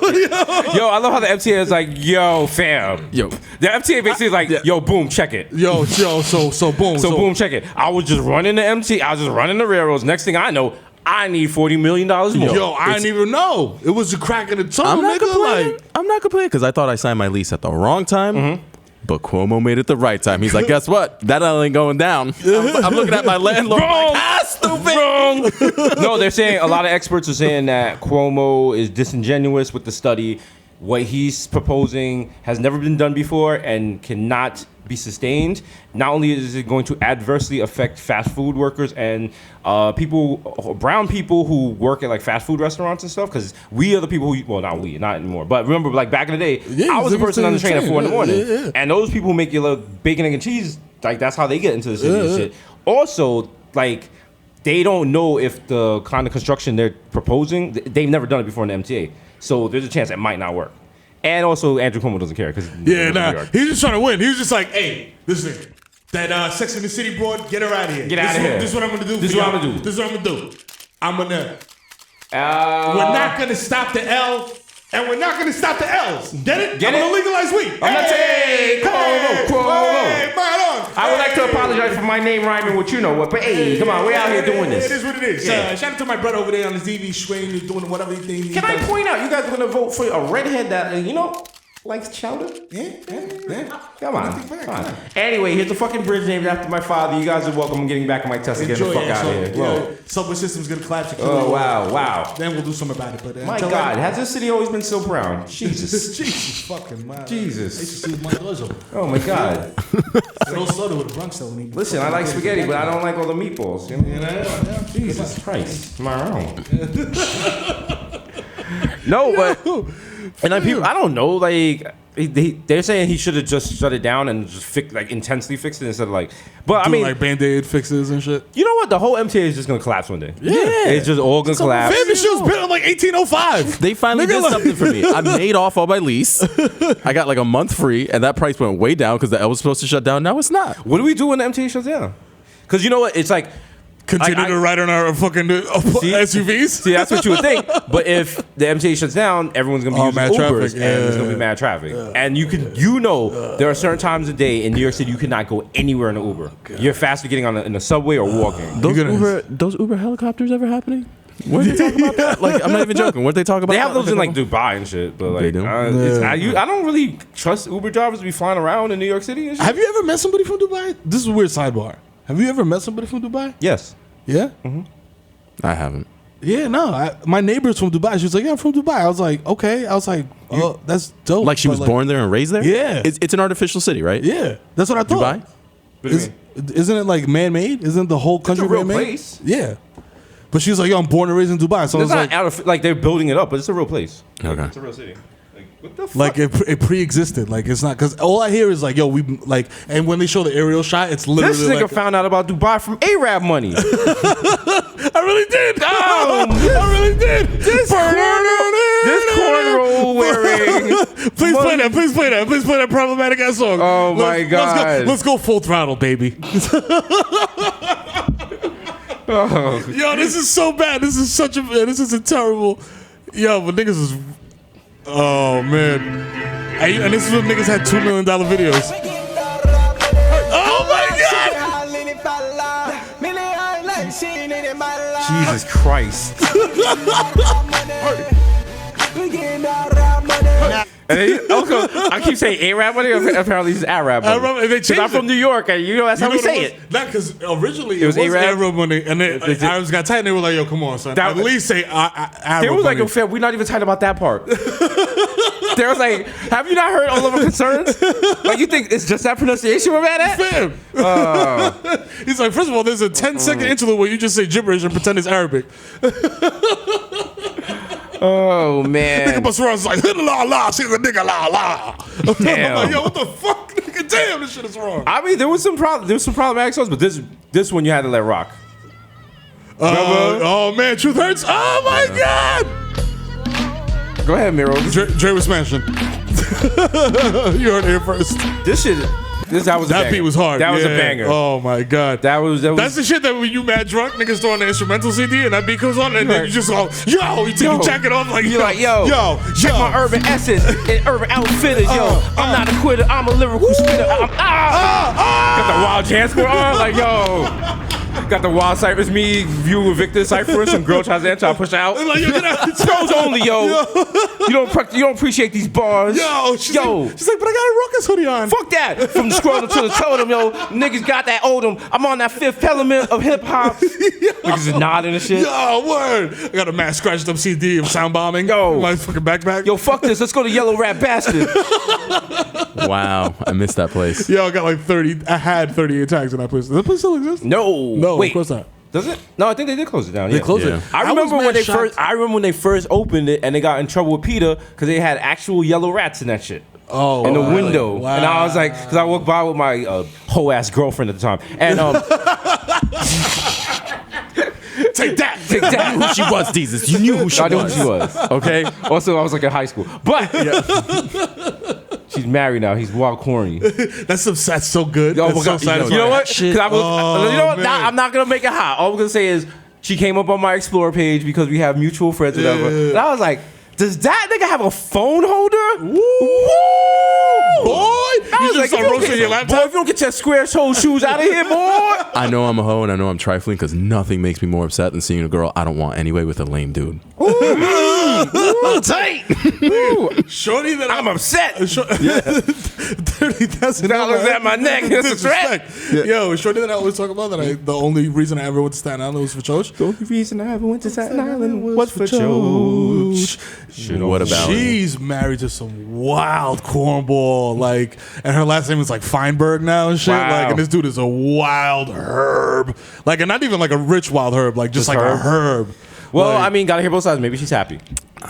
Yo, I love how the MTA is like, yo, fam. Yo. The MTA basically is like, yo, boom, check it. Yo, so boom. So boom, check it. I was just running the MTA. I was just running the railroads. Next thing I know, I need $40 million more. Yo, I didn't even know. It was a crack in the tunnel, I'm not nigga. complaining. Like, I'm not complaining because I thought I signed my lease at the wrong time. Mm-hmm. But Cuomo made it the right time. He's like, guess what? That ain't going down. I'm looking at my landlord. Wrong. Like, stupid. Wrong. No, they're saying a lot of experts are saying that Cuomo is disingenuous with the study. What he's proposing has never been done before and cannot be sustained. Not only is it going to adversely affect fast food workers and brown people who work at like fast food restaurants and stuff, because we are the people who, well, not we, not anymore, but remember like back in the day, Yeah, I was the you person on the train at 4 in the morning. Yeah. And those people who make your little bacon, egg, and cheese, like that's how they get into the city and shit. Also, like, they don't know if the kind of construction they're proposing, they've never done it before in the MTA. So there's a chance it might not work. And also, Andrew Cuomo doesn't care because yeah, nah. He's just trying to win. He was just like, hey, listen, that Sex and the City board, get her out of here. Get out of here. This is what I'm going to do. This is what I'm gonna do. This is what I'm going to do. I'm going to... we're not going to stop the L, and we're not going to stop the L's. Get it? Get I'm it? going to legalize weed. I'm not saying Cuomo. Hey, right on. I would like to apologize for my name rhyming with you know what, but hey, come on, we're out here doing this. It is what it is. Yeah. Shout out to my brother over there on the TV screen. He's doing whatever he thinks. Can I point out, you guys are going to vote for a redhead that, likes chowder? Yeah. Come on. Anyway, here's the fucking bridge named after my father. You guys are welcome. I'm getting back on my test and getting the fuck out of here. Whoa. Subway system's gonna collapse. Oh, wow. Then we'll do something about it. But My God, has this city always been so brown? Jesus. Jesus fucking man. Jesus. I used to see my doors open. Oh, my God. It all started with the Bronx though. When he Listen, I like spaghetti, but I don't like all the meatballs. You know? Jesus Christ. Am I wrong? No, but... And like people, I don't know, like... They're saying he should have just shut it down and just intensely fixed it instead of like. But I mean, like Band-Aid fixes and shit. You know what? The whole MTA is just gonna collapse one day. Yeah, it's just all gonna collapse. Fam, this shit was built in like 1805. They finally did something for me. I made off all my lease. I got like a month free, and that price went way down because the L was supposed to shut down. Now it's not. What do we do when the MTA shuts down? Because you know what? It's like. Continue to ride on our fucking SUVs. See, that's what you would think. But if the MTA shuts down, everyone's gonna be using mad Ubers, traffic. and there's gonna be mad traffic. And you can, there are certain times of day in New York City you cannot go anywhere in an Uber. You're faster getting on in the subway or walking. Those Uber helicopters ever happening? What did they talk about that? Like, I'm not even joking. What did they talk about? They have those in like Dubai and shit, but like, They do? I don't really trust Uber drivers to be flying around in New York City and shit. Have you ever met somebody from Dubai? This is a weird sidebar. Have you ever met somebody from Dubai? Yes. Yeah? Mm-hmm. I haven't. Yeah, no. My neighbor's from Dubai. She was like, yeah, I'm from Dubai. I was like, okay. I was like, oh, that's dope. Like she was born there and raised there? Yeah. It's an artificial city, right? Yeah. That's what I thought. Dubai? Isn't it like man-made? Isn't the whole country It's a real man-made? place. Yeah. But she was like, yo, I'm born and raised in Dubai. So I It's was not like, out of like they're building it up, but it's a real place. Okay. It's a real city. Like what the fuck? like it pre-existed. Like it's not, because all I hear is like, yo, we like, and when they show the aerial shot, it's literally This nigga like, found out about Dubai from Arab money. I really did. I really did. This cornrow wearing. Please play that. Please play that. Please play that problematic ass song. Oh my God. Let's go full throttle, baby. Yo, this is so bad. This is a terrible. Yo, but niggas is. Oh man, and this is when niggas had $2 million videos. Oh my god! Jesus Christ. And then, also, I keep saying Arab money. Apparently, it's Arab money. They changed I'm from New York, and that's how we say it. Not because originally it was Arab money, and then Arabs got tight, and they were like, "Yo, come on, son. At least say Arab." They was like, money. "Yo, we're not even tight about that part." They was like, "Have you not heard all of our concerns? Like, you think it's just that pronunciation we're mad at?" Fam. He's like, first of all, there's a 10-second interlude where you just say gibberish and pretend it's Arabic. Oh man! Nigga bust around like la la, see the nigga la la. Damn. I'm like, yo, what the fuck, nigga? Damn, this shit is wrong. I mean, there was some problematic songs, but this one you had to let rock. Oh man, Truth Hurts. Oh my god. Go ahead, Mero. Dre was smashing. You heard it here first. That beat was hard. That was a banger. Oh my god. That's the shit that when you mad drunk, niggas throw on the instrumental CD and that beat comes on and then you just go, yo, you take your jacket off like, you're like, yo, check my urban essence and urban outfitters, yo. I'm not a quitter, I'm a lyrical spitter. Got the wild transport on, like, yo. Got the wild Cypress me view with Victor Cypher. Some girl tries to enter, I push out. Like, Stones only, yo. You don't appreciate these bars. She's like, but I got a Ruckus hoodie on. Fuck that. From the scrotum to the totem, yo. Niggas got that Odom. I'm on that fifth element of hip hop. Niggas is nodding and shit. Yo, word. I got a mass scratched up CD of sound bombing. Yo. My fucking backpack. Yo, fuck this. Let's go to Yellow Rat Bastard. Wow, I missed that place. Yo, I got like 30. I had 38 tags in that place. Does that place still exist? No, wait, of course not. Does it? No, I think they did close it down. They closed it. I remember when they first opened it, and they got in trouble with PETA because they had actual yellow rats in that shit. Oh, in the window, wow. And I was like, because I walked by with my whole ass girlfriend at the time, and take that. You knew who she was, Desus. You knew who she was. I knew who she was. Okay. Also, I was like in high school, but she's married now. He's wild corny. That's so good. Yo, That's so satisfying. you know what? 'Cause you know what? Man. I'm not gonna make it hot. All I'm gonna say is she came up on my Explorer page because we have mutual friends, whatever. And I was like, does that nigga have a phone holder? Woo! Boy, you just start roasting your laptop. Boy, if you don't get your square toe shoes out of here, boy. I know I'm a hoe and I know I'm trifling because nothing makes me more upset than seeing a girl I don't want anyway with a lame dude. Ooh, tight. Shorty that I'm upset. $30,000 at my neck. That's a threat. Yo, shorty that I always talk about that the only reason I ever went to Staten Island was for Choch. The only reason I ever went to Staten Island was for Choch. What about She's married to some wild cornball, like, and her last name is like Feinberg now and shit. Wow. Like, and this dude is a wild herb, like, and not even like a rich wild herb, like just like a herb. Well, Like, I mean, gotta hear both sides. Maybe she's happy.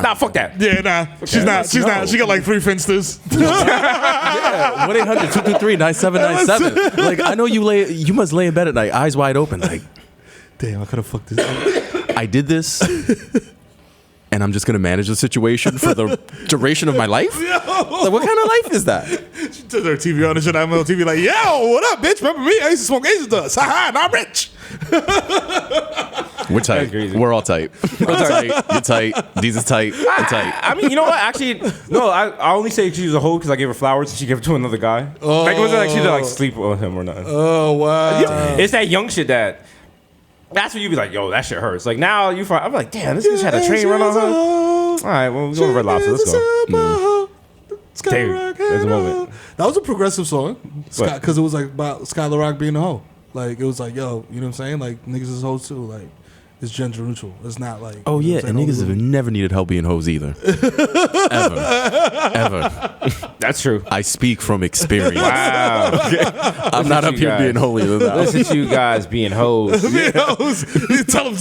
Nah, fuck that. yeah, nah, she's not. She's not. She got like 3 finsters. 1-800-223-9797. Like, I know you must lay in bed at night, eyes wide open. Like, Damn, I could have fucked this up. I did this, and I'm just gonna manage the situation for the duration of my life. Like, what kind of life is that? She turns her TV on and shit. I'm on TV like, yo, what up, bitch? Remember me? I used to smoke Asian dust. Haha, and I'm rich. We're tight. We're all tight. We're tight. You're tight. These is tight. I'm tight. I mean, you know what? Actually, no. I only say she was a hoe because I gave her flowers and she gave it to another guy. Oh. Like, it wasn't like she didn't like sleep with him or nothing. Oh, wow. It's that young shit that's when you be like, yo, that shit hurts. Like, now you find, I'm like, damn, this bitch had a train run on her. All right, well, we're going to Red Lobster. Let's go. Damn, there's a moment. That was a progressive song because it was like about Skylar Rock being a hoe. Like, it was like, yo, you know what I'm saying? Like, niggas is hoes too. Like, it's gender neutral. It's not like. Oh, you know yeah, what I'm and saying? niggas have never needed help being hoes either. Ever. That's true. I speak from experience. Wow. I'm not up here being holier than thou. Listen to you guys being hoes. Being hoes. Tell them,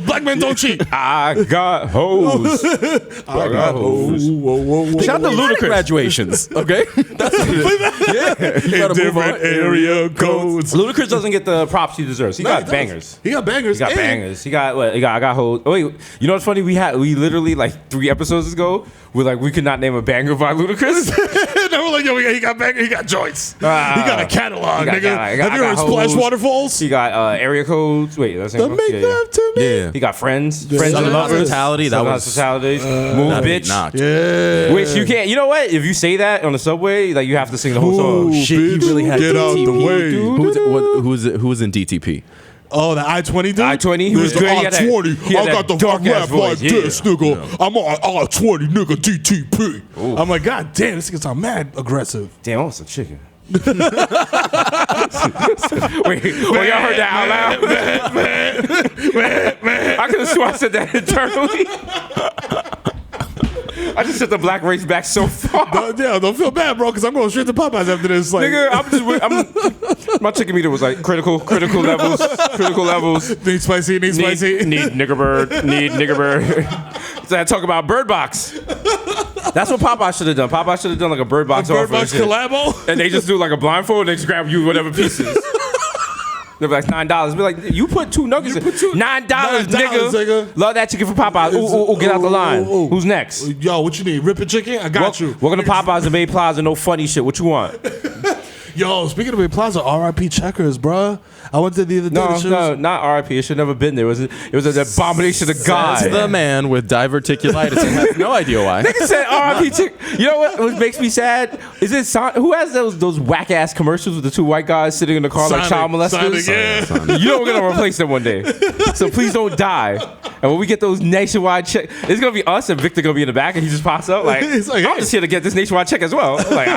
black men don't cheat. I got hoes. I got hoes. Whoa. Shout out to Ludacris graduations, okay? That's what it is. Yeah. You gotta move on. Different area codes. Ludacris doesn't get the props he deserves. He got bangers. He got bangers. He got bangers. He got what? I got hoes. Oh, wait, you know what's funny? We literally like 3 episodes ago, we could not name a banger by Ludacris. They were was like, yo, he got joints. He got a catalog, nigga. Have you heard Splash Waterfalls? He got area codes. Wait, that's Make love to me. Yeah. He got friends and Southern lovers. Hospitality. That was Hospitality. Move, bitch. Yeah. Which you can't. You know what? If you say that on the subway, like you have to sing the whole song. Shit, he really had Get out DTP. the way. Who was in DTP? Oh, the I-20 dude? I-20, he was the good. He had that- I-20. he had I got that the dark-ass rap like voice, yeah. this, nigga. I'm on I-20, nigga, DTP. I'm like, God damn, this nigga sound mad aggressive. Damn, I want some chicken. Wait, y'all heard that out loud? I could have sworn I said that internally. I just set the black race back so far. Don't feel bad, bro, because I'm going straight to Popeyes after this. Like, Nigga, my chicken meter was like critical levels. Need spicy. Need nigger bird. So I talk about Birdbox. That's what Popeye should have done. Popeye should have done like a Birdbox offer. Birdbox collabo? And they just do like a blindfold and they just grab you whatever pieces. They're like $9. Be like, you put 2 nuggets in. $9, nigga. Love that chicken from Popeyes. Ooh, get out the line. Who's next? Yo, what you need? Ripping chicken? I got you. Welcome to Popeyes and Bay Plaza. No funny shit. What you want? Yo, speaking of Bay Plaza, R.I.P. Checkers, bruh. I went to the other day. No, not R.I.P. It should never been there. It was an abomination of God. Says the man with diverticulitis and has no idea why. Nigga said R.I.P. You know what makes me sad? Is it who has those whack ass commercials with the 2 white guys sitting in the car like child molesters? Sonic. You know we're gonna replace them one day. So please don't die. And when we get those nationwide checks, it's gonna be us and Victor gonna be in the back and he just pops up like, I'm just here to get this nationwide check as well. I'm like,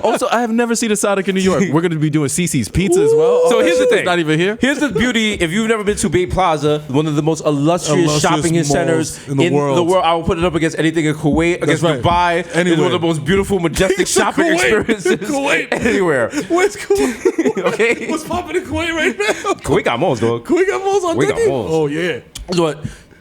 Also, I have never seen a Sonic in New York. We're gonna be doing CC's Pizza as well. So here's the thing. Not even here. Here's the beauty. If you've never been to Bay Plaza, one of the most illustrious shopping centers in the world. I will put it up against anything in Kuwait, against Dubai. Anywhere. It's one of the most beautiful, majestic shopping experiences anywhere. Where's Kuwait? Okay. What's popping in Kuwait right now? Kuwait got malls, dog. Kuwait got malls on Kuwait got Dickie? malls. Oh, yeah.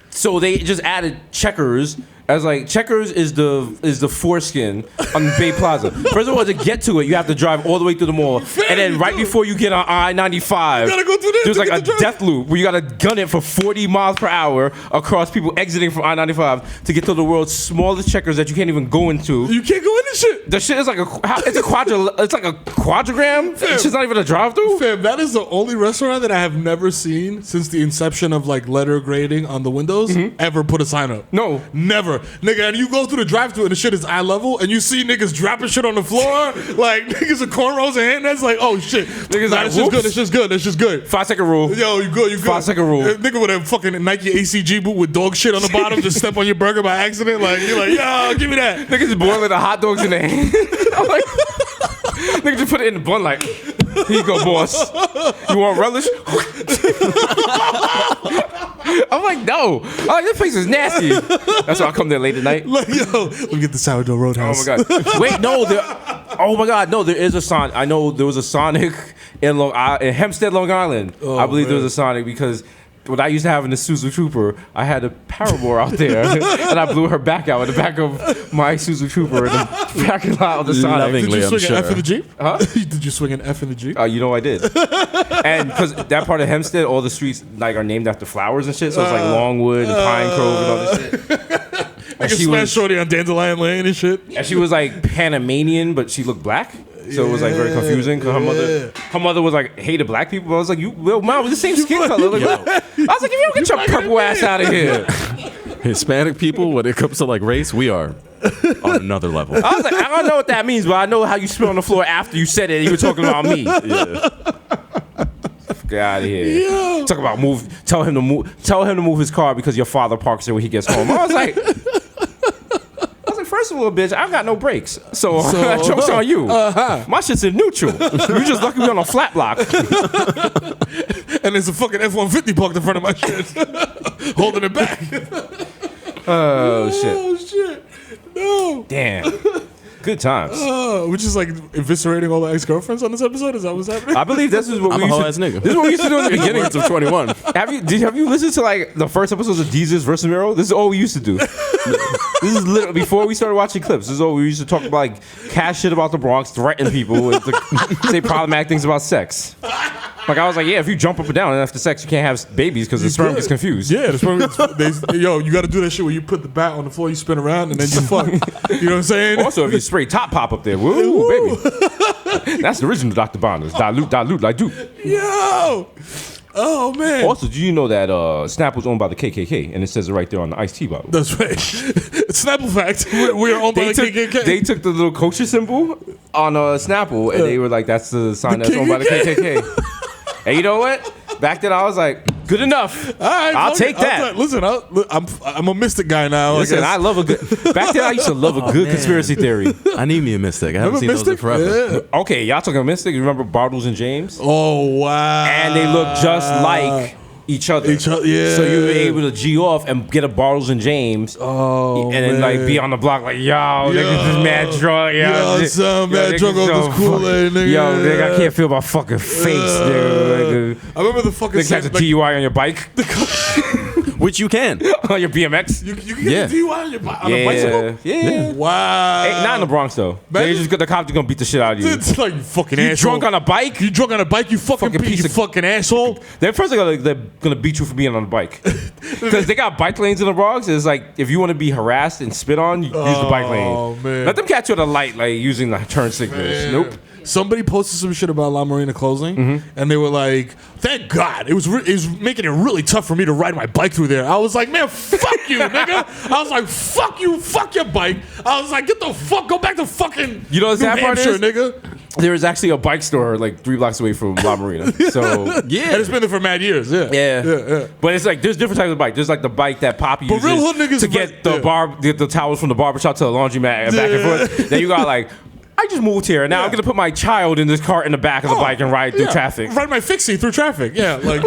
So they just added Checkers. As like Checkers is the foreskin on Bay Plaza. First of all, to get to it, you have to drive all the way through the mall, and then right before you get on I-95, You gotta go through there there's to like get a the drive. death loop where you gotta gun it for 40 miles per hour across people exiting from I-95 to get to the world's smallest Checkers that you can't even go into. You can't go in this shit. The shit is like it's like a quadrigram. It's just not even a drive-through. Fam, that is the only restaurant that I have never seen since the inception of like letter grading on the windows ever put a sign up. No. Never. Nigga, and you go through the drive-thru and the shit is eye level and you see niggas dropping shit on the floor, like niggas with cornrows and hand nets, like, oh shit. Niggas like, it's just good, it's just good, it's just good. 5-second rule. Yo, you good, you good. 5-second rule. Nigga with a fucking Nike ACG boot with dog shit on the bottom, just step on your burger by accident, like, you're like, yo, give me that. Niggas boiling the hot dogs in their hand. I'm like, nigga just put it in the bun like, here you go, boss. You want relish? I'm like, no. I'm like, this place is nasty. That's why I come there late at night. Like, yo, let me get the sourdough Oh roadhouse. my god. Wait, no. Oh my god, no. There is a Sonic. I know there was a Sonic in Hempstead, Long Island. I believe there was a Sonic because when I used to have in the Isuzu Trooper, I had a Paramore out there, and I blew her back out in the back of my Isuzu Trooper in the parking lot of the Sonic. Lovingly, Did you swing I'm an F sure. in the Jeep? Huh? Did you swing an F in the Jeep? You know I did. And because that part of Hempstead, all the streets like are named after flowers and shit. So it's like Longwood and Pine Grove and all this shit. I can smash shorty on Dandelion Lane and shit. And she was like Panamanian, but she looked black. So it was like very confusing because her mother was like hated black people. But I was like, little mom, we're the same skin color. Like, I was like, if you don't get your purple ass out of here. Hispanic people, when it comes to like race, we are on another level. I was like, I don't know what that means, but I know how you spit on the floor after you said it. And you were talking about me. Yeah. Get out of here. Talk about move. Tell him to move his car because your father parks there when he gets home. I was like, first of all, bitch, I've got no brakes. So that joke's on you. My shit's in neutral. You just lucky me on a flat block. And there's a fucking F-150 parked in front of my shit. Holding it back. Oh, shit. Oh, shit. No. Damn. Good times. We're just like eviscerating all the ex-girlfriends on this episode? Is that what's happening? I believe this is what I'm we a used whole ass nigga. This is what we used to do in the beginning. Of 21. Have you listened to like the first episodes of Desus versus Mero? This is all we used to do. This is literally before we started watching clips. This is all we used to talk about, like cash shit about the Bronx, threaten people, and say problematic things about sex. Like, I was like, yeah, if you jump up and down and after sex, you can't have babies because the sperm gets confused. Yeah, the sperm you got to do that shit where you put the bat on the floor, you spin around, and then you fuck. You know what I'm saying? Also, if you spray Top Pop up there, woo, baby. That's the original Dr. Bonders. Dilute, like Duke. Yo! Oh, man. Also, do you know that Snap was owned by the KKK? And it says it right there on the iced tea bottle. That's right. Snapple fact. We are owned by the KKK. They took the little kosher symbol on Snapple, and they were like, that's the sign that's owned by the KKK. And you know what? Back then, I was like, good enough. All right, I'll take that. Listen, I'm a mystic guy now. Listen, I love a good. Back then, I used to love a good conspiracy theory. I need me a mystic. I haven't seen those in forever. Yeah. Okay, y'all talking mystic? You remember Bartles and James? Oh, wow. And they look just like each other. Yeah. So you were able to G off and get a Bartles and James. Oh, and then like be on the block like, yo, niggas is mad drunk. Yo, son, mad drunk off this Kool-Aid, nigga. Yo, nigga, I can't feel my fucking face, nigga. I remember the fucking... Nigga has a DUI on your bike. Which you can. On your BMX. You can get a DUI on a bicycle? Yeah. Wow. Hey, not in the Bronx, though. They just the cops are going to beat the shit out of you. It's like, you fucking You asshole. drunk on a bike? You drunk on a bike, you fucking piece of fucking asshole. They're first they're gonna beat you for being on a bike because they got bike lanes in the Bronx. It's like if you want to be harassed and spit on, use the bike lane. Oh man! Let them catch you at a light, like using the turn signals. Man. Nope. Somebody posted some shit about La Marina closing, and they were like, "Thank God, it was making it really tough for me to ride my bike through there." I was like, "Man, fuck you, nigga!" I was like, "Fuck you, fuck your bike." I was like, go back to fucking You know what New that part Hampshire, is? nigga. There is actually a bike store like 3 blocks away from La Marina. So And it's been there for mad years. Yeah. But it's like there's different types of bike. There's like the bike that Poppy uses real hood niggas to get the towels from the barbershop to the laundromat and back and forth. Then you got like, I just moved here and now I'm gonna put my child in this cart in the back of the bike and ride through traffic. Ride my fixie through traffic. Yeah, like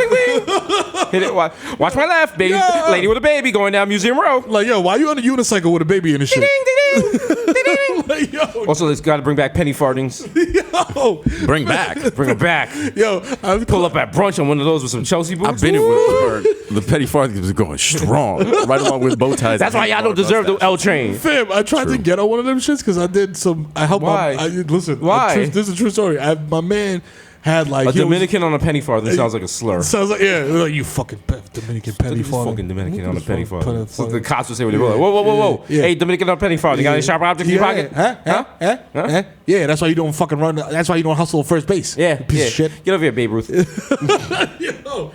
Hit it. Watch my left, baby. Yeah. Lady with a baby going down Museum Row. like yo, why you on a unicycle with a baby in the shit? Ding, ding, ding, ding, ding. Like, yo, Also, it's got to bring back penny fartings. yo, Bring back. Bring them back. yo, I Pull up at brunch on one of those with some Chelsea boots. I've been in Williamsburg. The petty farthing was going strong, right along with bow ties. That's why y'all don't deserve the L train. Fam, I tried to get on one of them shits because I did some. I helped. Why? Listen. Why? This is a true story. My man had like A Dominican on a penny farthing sounds like a slur. Sounds like like you fucking Dominican penny farthing. Fucking Dominican on a penny farthing. So farthing. the cops would say what they were like, whoa. Yeah. Hey, Dominican on a penny farthing. You got any sharp objects in your pocket? Huh? Yeah, that's why you don't fucking run. That's why you don't hustle first base. Yeah. You piece of shit. Get over here, Babe Ruth. Yo,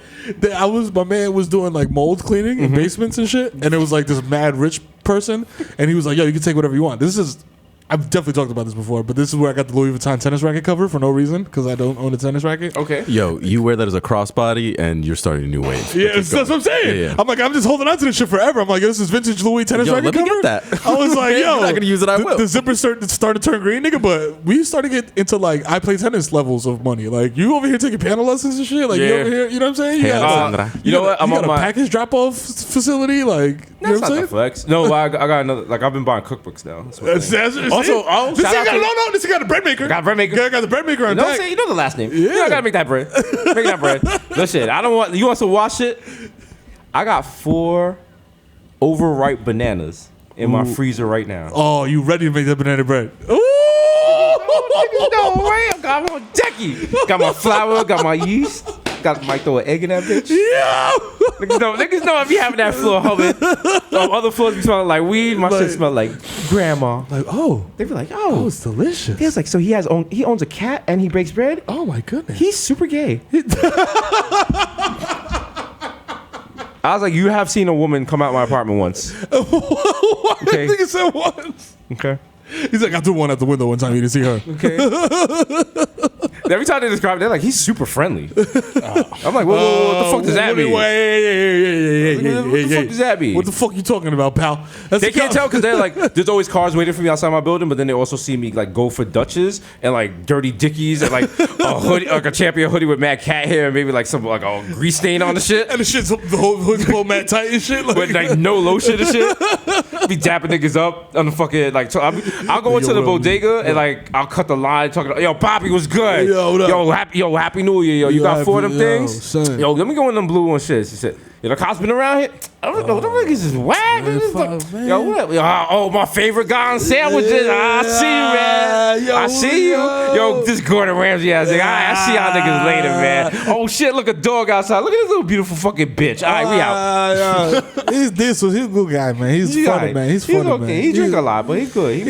my man was doing like mold cleaning in basements and shit, and it was like this mad rich person, and he was like, "Yo, you can take whatever you want." I've definitely talked about this before, but this is where I got the Louis Vuitton tennis racket cover for no reason because I don't own a tennis racket. Okay. Yo, you wear that as a crossbody, and you're starting a new wave. Yeah, that's what I'm saying. Yeah. I'm like, I'm just holding on to this shit forever. I'm like, this is vintage Louis tennis Yo, racket let me cover. get that. I was like, yo, You're not gonna use it, I will. The zipper started to turn green, nigga. But we started to get into like I play tennis levels of money. Like you over here taking piano lessons and shit. Like you Yeah. over here, you know what I'm saying? You Hey, got, Alexandra. You know what? I'm you got on a my. package drop off facility. Like you know That's what I'm not the saying? flex. No, I got another. Like I've been buying cookbooks now. That's what I'm saying. Also, this shout out to- this got a bread maker. Got a bread maker. Yeah, got the bread maker on You know what I'm deck. saying? You know the last name. Yeah. You know I gotta make that bread. Make that bread. Listen, I don't want. You want some wash it? I got 4 overripe bananas in my freezer right now. Oh, you ready to make that banana bread? Ooh! No way! I got my decky. Got my flour. Got my yeast. Might throw an egg in that bitch. Yeah. Niggas know I be having that floor humming. Other floors be smelling like weed. My shit smell like grandma. Like, oh, They be like, oh, it's delicious. he was like, so he owns a cat and he bakes bread. Oh my goodness. He's super gay. I was like, you have seen a woman come out my apartment once. What? Okay. I think it said once. Okay. He's like, I threw one out the window one time. You didn't see her. Okay. Every time they describe it, they're like, he's super friendly. I'm like, whoa, what the fuck does that mean? What the fuck does that mean? What the fuck you talking about, pal? That's They the can't tell because they're like, there's always cars waiting for me outside my building, but then they also see me like go for Dutches and like dirty Dickies and like a hoodie, like a champion hoodie with mad cat hair and maybe like some like a grease stain on the shit. And the shit's the whole hood's pulled mad tight and shit. With like no lotion and shit. Be dapping niggas up on the fucking like. So I'll go into the bodega and like I'll cut the line talking. Yo, Poppy was good. Yo, what up? Happy New Year. Yo, you got 4 of them things. Son. Yo, let me go in them blue one shit. She said, the cops been around here. I don't know. Them niggas is whack. Man. Yo, what? Oh, my favorite guy on sandwiches. I see you, man. Yo, I see you. Yo, this Gordon Ramsay ass nigga. I see y'all niggas later, man. Oh shit, look, a dog outside. Look at this little beautiful fucking bitch. All right, we out. He's Desus. He's a good guy, man. He's funny, man. He's funny, okay. man. He drink a lot, but he's good.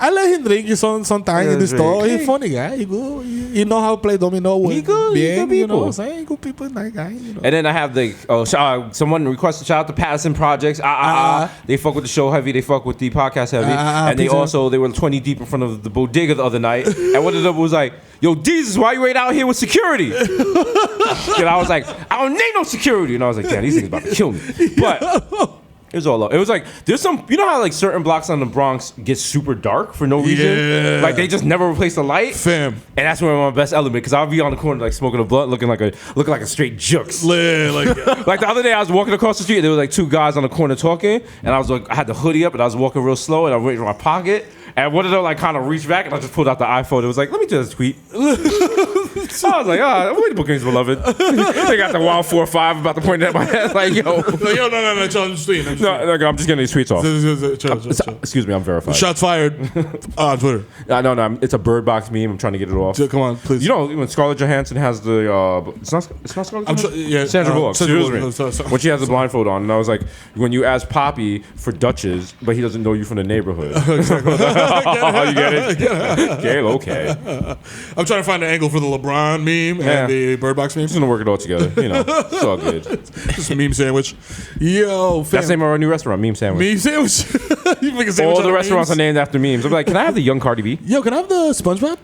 I let him drink sometimes in the store. He's a funny guy. He good. He know how to play domino. He good. He good people. You know what I'm saying? Good people, nice guy. You know. And then I have someone requested shout out to Patterson Projects. They fuck with the show heavy. They fuck with the podcast heavy. And they were 20 deep in front of the bodega the other night. And one of them was like, yo, Desus, why you ain't out here with security? And I was like, I don't need no security. And I was like, damn, these things about to kill me. But it was all up. It was like, there's some, you know how like certain blocks on the Bronx get super dark for no reason? Yeah. Like they just never replace the light? Fam. And that's where I'm my best element, because I'll be on the corner like smoking a blunt, looking like a straight jukes. Like the other day I was walking across the street and there were like two guys on the corner talking, and I was like, I had the hoodie up and I was walking real slow and I went in my pocket. And one of them like kind of reached back and I just pulled out the iPhone. It was like, let me just tweet. I was like, wait, bookings, beloved. They got the Wild 4-5 about to point at my head. Like, yo. No, I'm just tweeting. No, I'm just getting these tweets off. Chill. Excuse me, I'm verified. Shots fired on Twitter. No, it's a Birdbox meme. I'm trying to get it off. Come on, please. You know, when Scarlett Johansson has the, it's not Scarlett Johansson? Sandra Bullock. Excuse me. When she has the blindfold on. And I was like, when you ask Poppy for Dutchess, but he doesn't know you from the neighborhood. You get it? Okay. I'm trying to find an angle for the LeBron meme and the Birdbox meme. Just gonna work it all together. You know, it's all good. Just a meme sandwich. Yo, fam. That's the name of our new restaurant, Meme Sandwich. Meme sandwich. You make a sandwich all out the of restaurants memes? are named after memes. I'm like, can I have the young Cardi B? Yo, can I have the SpongeBob?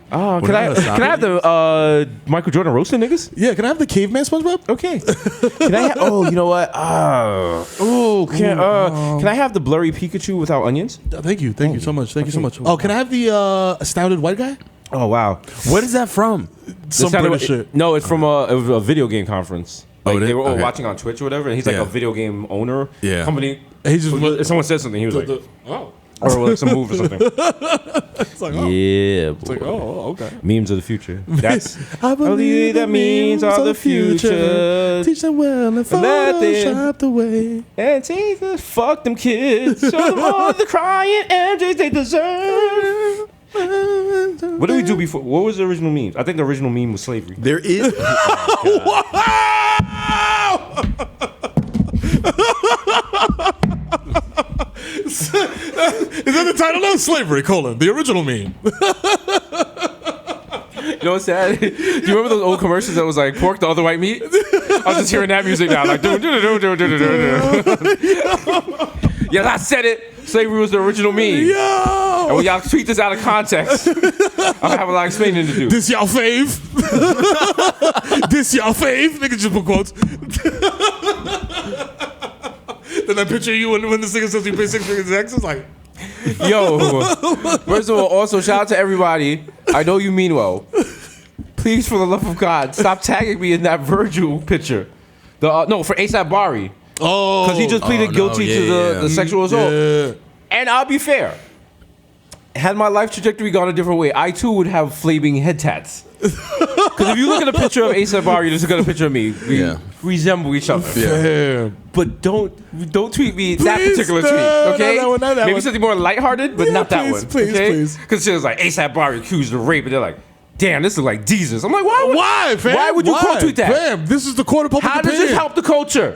Can I have the Michael Jordan roasting niggas? Yeah, can I have the caveman SpongeBob? Okay. Can I? You know what? Can I have the blurry Pikachu without onions? Thank you so much. Thank you so much. Oh, can I have the astounded white guy? Oh wow, What is that from? Some British shit. No, it's from a video game conference. Like, they were all okay. watching on Twitch or whatever, and he's like a video game owner. Yeah. Company. He just Someone said something. He was like, oh. or like some move or something. It's like, oh. Yeah, boy. It's like, oh, okay. Memes of the future. That's I believe that memes are the future. Teach them well and Photoshop the way. And take the fuck them kids. Show them all the crying MJs they deserve. What did we do before? What was the original meme? I think the original meme was slavery. There is. Is that the title of Slavery, the original meme? You know what's sad? Do you remember those old commercials that was like pork the other white meat? I was just hearing that music now, like do. Yes, I said it. Slavery was the original meme. Yo! And when y'all tweet this out of context, I have a lot of explaining to do. This y'all fave? This y'all fave? Nigga just put quotes. Then I picture you when this nigga says you pay 6 figures X. It's like, yo. First of all, also shout out to everybody. I know you mean well. Please, for the love of God, stop tagging me in that Virgil picture. For ASAP Bari. oh. Because he just pleaded guilty to the sexual assault. Yeah. And I'll be fair. Had my life trajectory gone a different way, I too would have flaming head tats. Because if you look at a picture of ASAP Bari, you just look at a picture of me. We resemble each other. Yeah. But don't tweet me that particular tweet, okay? not that one. Maybe something more lighthearted, but not that one. Please. Because she was like, ASAP Bari accused of rape, and they're like, damn, this looks like Jesus. I'm like, why, fam? Why would you quote tweet that? Fam, this is the court of public How opinion. does this help the culture?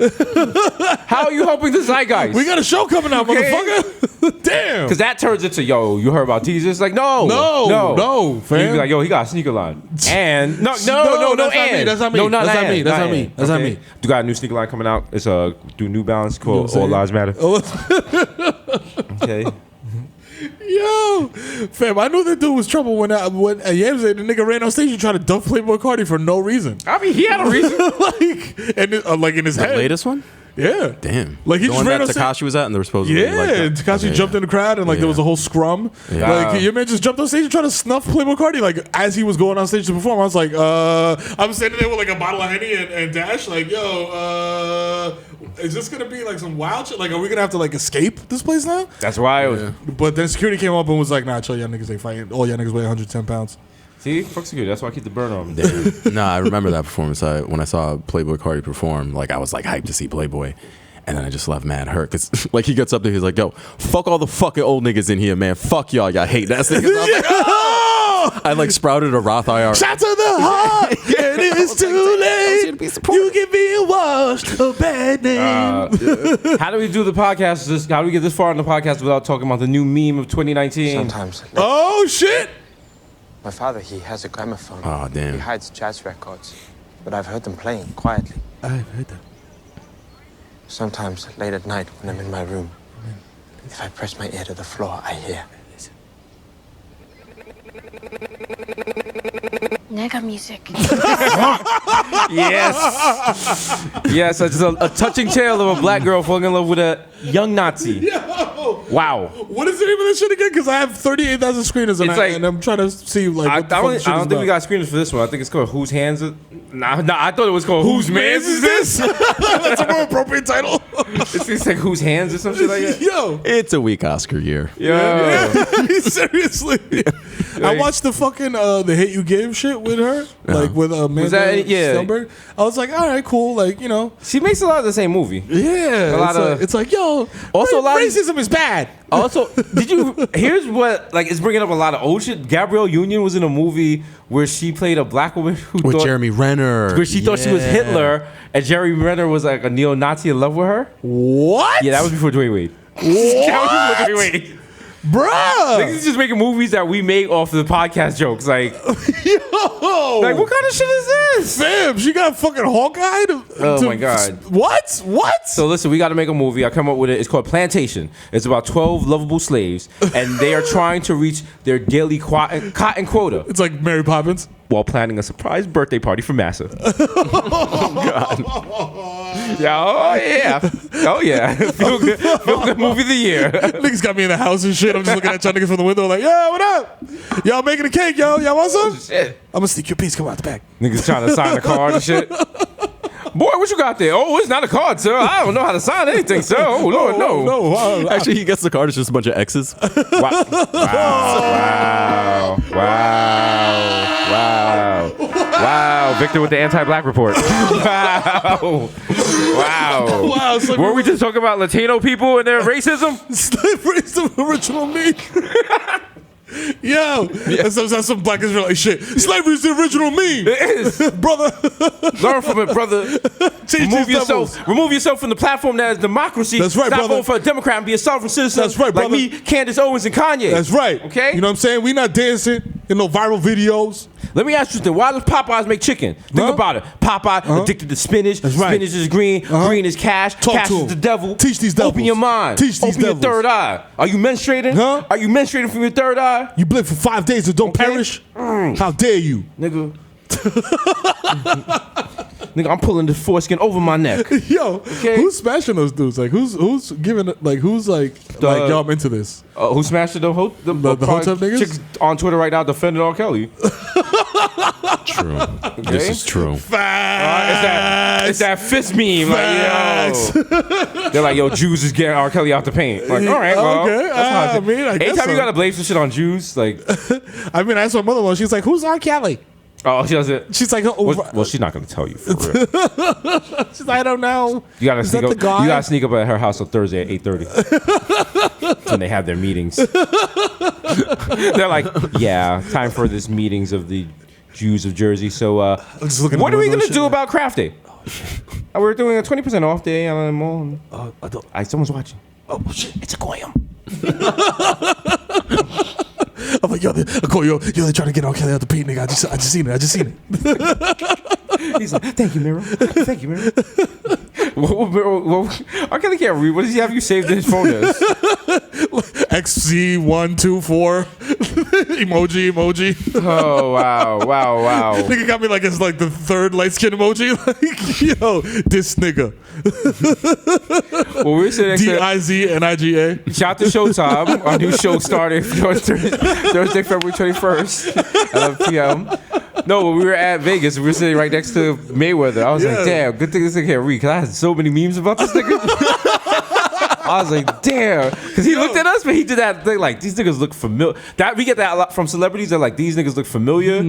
How are you helping the zeitgeist? We got a show coming out, motherfucker. Damn. Because that turns into, yo, you heard about Jesus? Like, no, fam. You'd be like, yo, he got a sneaker line. And no, That's not me. No, not That's not and. me. That's not me. That's not Okay. me. You got a new sneaker line coming out. It's do New Balance called You know All what I'm Lives Matter. Okay. Yo, fam, I knew that dude was trouble when Yams the nigga ran on stage and tried to dump Playboy Cardi for no reason. I mean, he had a reason. like in his The head. latest one? Yeah. Damn. Like, he the just one ran that on stage. Tekashi was at, and there was supposed to be Yeah, like that. Tekashi Okay. jumped in the crowd and like there was a whole scrum. Yeah. Like your man just jumped on stage and tried to snuff Playboy Cardi like as he was going on stage to perform. I was like, I'm standing there with like a bottle of Henny and Dash like, yo, is this gonna be like some wild shit? Like, are we gonna have to like escape this place now? That's wild. But then security came up and was like, nah, chill, y'all niggas ain't fighting. All y'all niggas weigh 110 pounds. See, fuck security. That's why I keep the burner on. Damn. Nah, I remember that performance. When I saw Playboy Cardi perform, like I was like hyped to see Playboy. And then I just left mad hurt because like he gets up there, he's like, yo, fuck all the fucking old niggas in here, man. Fuck y'all hate that niggas. I like sprouted a Roth IR. Shout to the heart, and it's too late. You give me a wash, a bad name. How do we do the podcast? How do we get this far in the podcast without talking about the new meme of 2019? Sometimes. Oh shit! My father, he has a gramophone. Oh, damn. He hides jazz records, but I've heard them playing quietly. I've heard that. Sometimes late at night when I'm in my room, if I press my ear to the floor, I hear. Nigga music. Yes, it's a touching tale of a black girl falling in love with a young Nazi. Yo. Wow. What is the name of this shit again? Because I have 38,000 screeners and I'm trying to see like. I don't think we got screeners for this one. I think it's called Whose Hands. Nah, I thought it was called Whose Mans Is This? That's a more appropriate title. It's like Whose Hands or some shit like that. Yo. It's a weak Oscar year. Yo. Seriously. I watched the fucking the Hate You Give shit with her, like with Amanda Stenberg. I was like, all right, cool, like you know. She makes a lot of the same movie. Yeah, it's like yo. Also, a lot racism is bad. Also, here's what like it's bringing up a lot of old shit. Gabrielle Union was in a movie where she played a black woman with Jeremy Renner, where she thought she was Hitler, and Jeremy Renner was like a neo-Nazi in love with her. What? Yeah, that was before Dwayne Wade. What? That was before Dwayne Wade. Bruh, niggas just making movies that we make off of the podcast jokes. Like, yo, like what kind of shit is this? Fam, she got fucking Hawkeye. Oh my god, what? So listen, we got to make a movie. I come up with it. It's called Plantation. It's about 12 lovable slaves, and they are trying to reach their daily cotton quota. It's like Mary Poppins while planning a surprise birthday party for Massa. Oh god. Yeah, oh yeah. Feel good movie of the year. Niggas got me in the house and shit. I'm just looking at y'all niggas from the window like, yo, what up? Y'all making a cake, yo? Y'all want some? Shit. I'm gonna sneak your piece. Come out the back. Niggas trying to sign the card and shit. Boy, what you got there? Oh, it's not a card, sir. I don't know how to sign anything, sir. Oh, Lord, no. No. Actually, he gets the card. It's just a bunch of X's. Wow. Victor with the anti-black report. Wow. Wow. Were we just talking about Latino people and their racism? Slavery is the original me. Yo, that's some black Israelite shit. Slavery is the original me. It is, brother. Learn from it, brother. Remove yourself from the platform that is democracy. That's right, Stop brother. voting for a Democrat and be a sovereign citizen. That's right, brother. Like me, Candace Owens, and Kanye. That's right. Okay. You know what I'm saying? We not dancing in no viral videos. Let me ask you something. Why does Popeyes make chicken? Think about it. Popeye addicted to spinach. That's right. Spinach is green. Green is cash. Cash is the devil. Teach these devils. Open your mind. Teach these Open devils. your third eye. Are you menstruating? Huh? Are you menstruating from your third eye? You blink for 5 days and don't perish? How dare you? Nigga. Nigga, I'm pulling the foreskin over my neck. Yo, who's smashing those dudes? Like, who's giving it? Like, who's like yo, I'm into this. Who smashed the Hotep niggas? Chicks on Twitter right now defending R. Kelly. True. Okay? This is true. Facts. It's that fist meme. Like, yo. They're like, yo, Jews is getting R. Kelly out the paint. Like, all right, well. Okay. That's I mean, I guess anytime you gotta blame some shit on Jews, like. I mean, that's my mother was. She's like, who's R. Kelly? Oh, she doesn't. She's like, well, she's not gonna tell you for real. She's like, I don't know. You gotta sneak up. You gotta sneak up at her house on Thursday at 8:30 when they have their meetings. They're like, yeah, time for this meetings of the Jews of Jersey. So, what are we gonna do about Craft Day? We're doing a 20% off day on the mall. Someone's watching. Oh shit! It's a goyim. I'm like, yo, they're trying to get R. Kelly out the paint, nigga. I just seen it. He's like, thank you, Mero. Thank you, Mero. R. Kelly can't read. What does he have you saved in his phone as? XC124 emoji. Oh wow. Nigga got me like it's like the third light skin emoji. Like, yo, this nigga. Well, we're sitting next DIZNIGA. Shout out to Showtime. Our new show started Thursday, February 21st at 11 p.m. No, when we were at Vegas, we were sitting right next to Mayweather. I was like, damn, good thing this nigga can't read, because I had so many memes about this nigga. I was like, damn, because he looked at us, but he did that thing like these niggas look familiar. That we get that a lot from celebrities. That like these niggas look familiar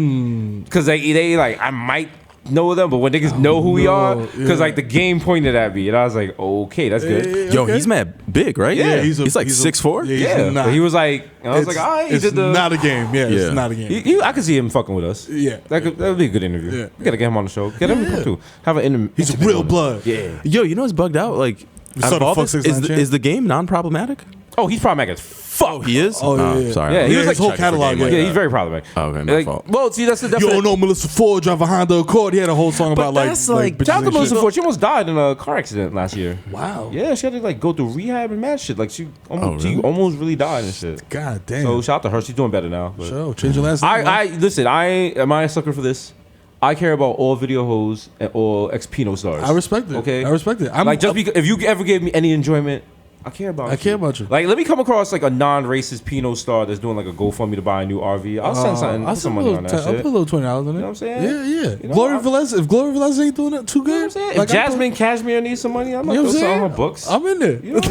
because they like I might know them, but when niggas know who we are, because like the game pointed at me, and I was like, okay, that's good. Yo, he's mad big, right? Yeah, he's like 6'4". Yeah, but he was like, I was like, all right, it's not a game. Yeah, it's not a game. I could see him fucking with us. Yeah, that would be a good interview. Yeah. We gotta get him on the show. Get him to come too. Have an interview. He's real blood. Yeah. Yo, you know what's bugged out? Like, out of all this, is the game non-problematic? Oh, he's problematic as fuck. He is? Oh, yeah. Sorry. Yeah, he was his whole catalog. Yeah, he's very problematic. Oh, okay, my fault. Well, see, that's the You definition. don't know Melissa Ford drive a Honda Accord. He had a whole song about that's like bitches Shout out and to Melissa shit. Ford. She almost died in a car accident last year. Wow. Yeah, she had to like go through rehab and mad shit. Like she almost, really? she almost really died and shit. God damn. So shout out to her. She's doing better now. But So change your last name. I listen. Am I a sucker for this? I care about all video hoes and all ex-Pino stars. I respect it. Okay, I respect it. If you ever gave me any enjoyment, I care about you. I care about you. Like, let me come across like a non-racist Pino star that's doing like a GoFundMe to buy a new RV. I'll send something. I'll Put some money on that I'll shit. put a little $20 in it. You know what I'm saying? Yeah, yeah. You know, Gloria Velez. If Gloria Velez ain't doing it too good, You know what I'm saying? like, If Jasmine Cashmere needs some money, I'm you not know what going I'm to sell saying? her books. I'm in there. You know?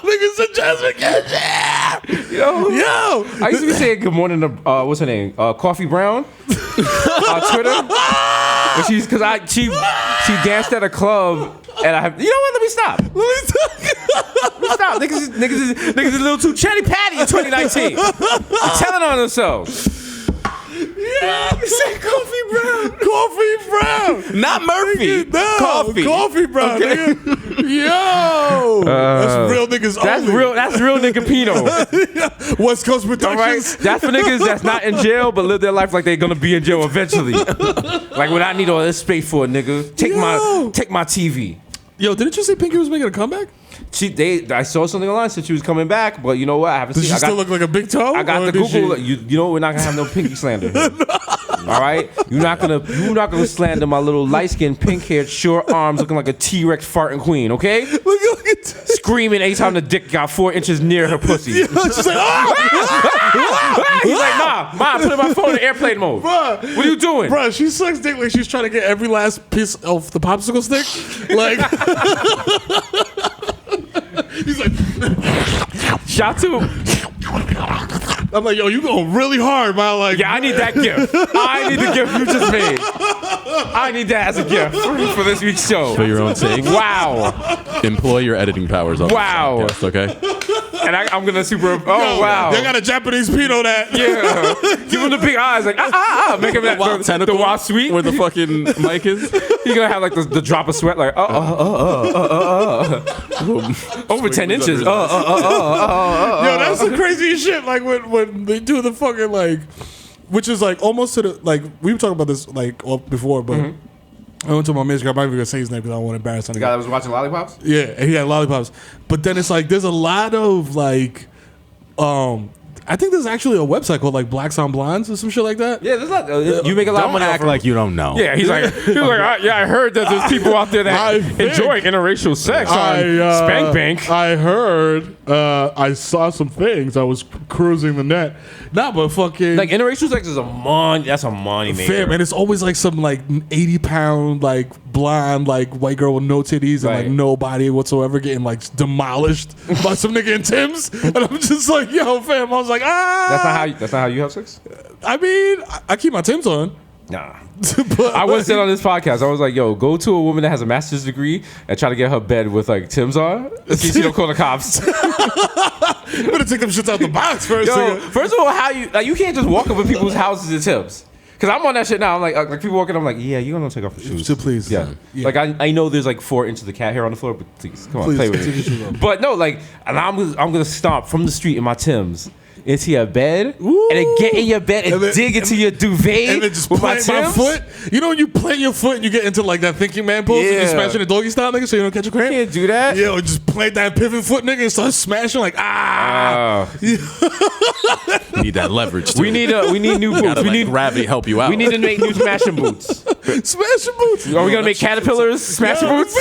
Niggas said Jasmine Cashmere. Yo, I used to be saying good morning to what's her name? Coffee Brown on Twitter. But she danced at a club and I have. You know what? Let me stop. Let me stop. Niggas is a little too chatty patty in 2019. They're telling on themselves. Yeah, you said Coffee Brown. Coffee Brown. Not Murphy. No, Coffee Brown. Okay. Nigga. Yo, that's real niggas only. That's real nigga Pino. West Coast Productions. All right, that's for niggas that's not in jail but live their life like they're gonna be in jail eventually. Like when I need all this space for a nigga, take my TV. Yo, didn't you say Pinky was making a comeback? I saw something online said she was coming back, but you know what? I haven't Does seen. she still look like a big toe? I got or the did Google. she- You know we're not gonna have no pinky slander. Here. All right, you're not gonna slander my little light skinned, pink haired, short arms, looking like a T-Rex farting queen. Okay, Look at screaming anytime the dick got 4 inches near her pussy. She's like, oh! He's like, nah, mom, put my phone in airplane mode. Bruh. What are you doing? Bruh, she sucks dick like she's trying to get every last piece of the popsicle stick. Like, he's like, Shout to. I'm like, yo, you going really hard, man. Like, Yeah, I need that gift. I need the gift you just made. I need that as a gift for this week's show. For your own sake. Wow. Employ your editing powers on Wow. this podcast, okay? And I'm gonna super. Oh yo, wow. They got a Japanese Pino that. Yeah. Give him the big eyes, like make him that the wild sweet. Where the fucking mic is. He's gonna have like the drop of sweat, like over 10 inches. Yo, that's the craziest shit. Like when they do the fucking like, which is like almost to the like we were talking about this like before, but I went to my man's girl. I'm not even gonna say his name because I don't want to embarrass him. The guy that was watching Lollipops. Yeah, and he had lollipops. But then it's like there's a lot of like, I think there's actually a website called like Blacks on Blondes or some shit like that. Yeah, there's not. You make a lot of Don't money. act like you don't know. Yeah, he's like, I heard that there's people out there that enjoy interracial sex on Spank Bank. I heard. I saw some things. I was cruising the net. Nah, but fucking Like interracial sex is that's a money maker. fair, man. It's always like some like 80-pound like blonde like white girl with no titties and like Right. no body whatsoever getting like demolished by some nigga in Tim's, and I'm just like, yo, fam. I was like, That's not how you have sex. I mean, I keep my Tim's on. Nah. But I once said on this podcast, I was like, yo, go to a woman that has a master's degree and try to get her bed with like Tim's on. In case you don't call the cops. you better take them shits out the box first. Yo, nigga. first of all, how you can't just walk up in people's houses and Tim's. Cause I'm on that shit now. I'm like people walking. I'm like, yeah, you're gonna take off your shoes. So please, Yeah. Like I know there's like 4 inches of cat hair on the floor, but please come on, Please, play with take your shoes it. off. But no, like, and I'm gonna stomp from the street in my Tim's into your bed, and then get in your bed and then- dig into your duvet And then just with my plant my Tim's. foot. You know when you plant your foot and you get into like that thinking man pose and you Yeah. smashing the doggy style, nigga, so you don't catch a cramp? Can't do that. Yeah, or just plant that pivot foot, nigga, and start smashing like Need that leverage. We need new boots. Gotta We let need gravity help you out. we need to make new smashing boots. smashing boots. Are we gonna make caterpillars smashing boots?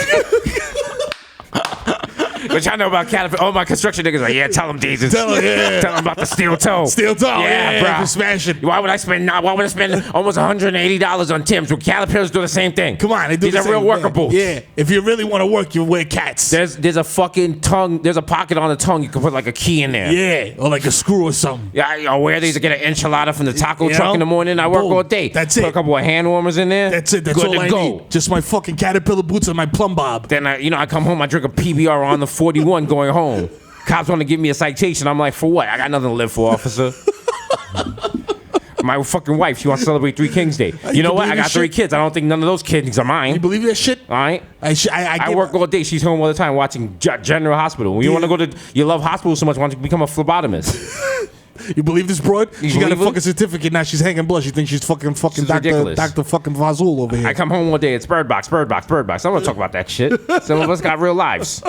What y'all know about Caterpillar? All my construction niggas like, yeah, tell them Desus. Tell them about the steel toe. Steel toe. Yeah, bro. For smashing. Why would I spend almost $180 on Tim's when Caterpillars do the same thing? Come on, they do These the are same real thing. worker boots. Yeah, if you really want to work, you wear cats. There's a fucking tongue. There's a pocket on the tongue. You can put like a key in there. Yeah, or like a screw or something. Yeah, I wear these to get an enchilada from the taco You truck know? in the morning. I work Boom. all day. That's Put it. a couple of hand warmers in there. That's it. That's Good all to I go. need. Just my fucking Caterpillar boots and my plumb bob. Then I come home. I drink a PBR on the 41 going home. Cops want to give me a citation. I'm like, for what? I got nothing to live for, officer. My fucking wife, she wants to celebrate 3 Kings Day. You know what? I got 3 kids. I don't think none of those kids are You mine. believe that shit? All right. I work all day. She's home all the time watching General Hospital. You want to go to? You love hospitals so much. Why don't you become a phlebotomist? You believe this broad? She got a believe it? fucking certificate now. She's hanging blood. She thinks she's fucking It's Dr. ridiculous. Dr. fucking Fazul over here. I come home one day. It's Birdbox. I don't want to talk about that shit. Some of us got real lives.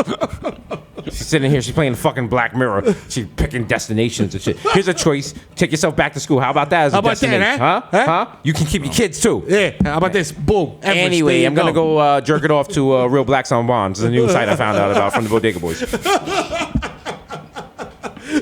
She's sitting here. She's playing fucking Black Mirror. She's picking destinations and shit. Here's a choice. Take yourself back to school. How about that as a How about that, destination? huh? Huh? You can keep your kids too. Yeah. How about this? Boom. Everest. Anyway, There you I'm gonna go jerk it off to Real Blacks on Bonds, the new site I found out about from the Bodega Boys.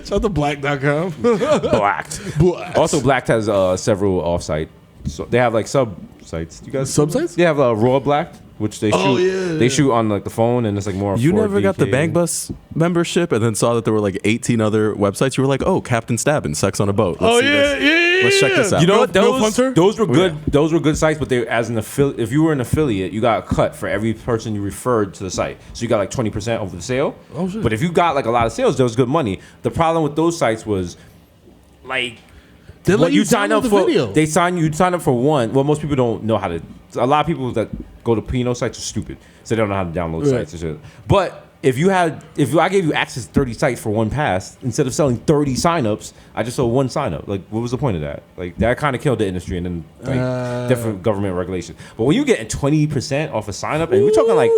Shout out to black.com. Blacked. Blacked. Also, Blacked has several offsite. So they have like sub sites. You guys Subsites? They have Raw Blacked, which they shoot. Oh, yeah. They shoot on like the phone, and it's like more. You 4DK. never got the Bang Bus membership and then saw that there were like 18 other websites. You were like, oh, Captain Stabbin', Sex on a Boat. Let's see this. Let's check this out. You know what? Milf Hunter? Those were good. Those were good sites, but they as an affiliate. If you were an affiliate, you got a cut for every person you referred to the site. So you got like 20% of the sale. Oh, shit. But if you got like a lot of sales, there was good money. The problem with those sites was like. They let What you sign download up the for? video. They sign you sign up for one. Well, most people don't know how to. A lot of people that go to Pino sites are stupid, so they don't know how to download Right. sites and shit. But if I gave you access to 30 sites for one pass, instead of selling 30 signups, I just sold one signup. Like, what was the point of that? Like, that kind of killed the industry, and then like different government regulations. But when you getting 20% off a signup, and we're talking like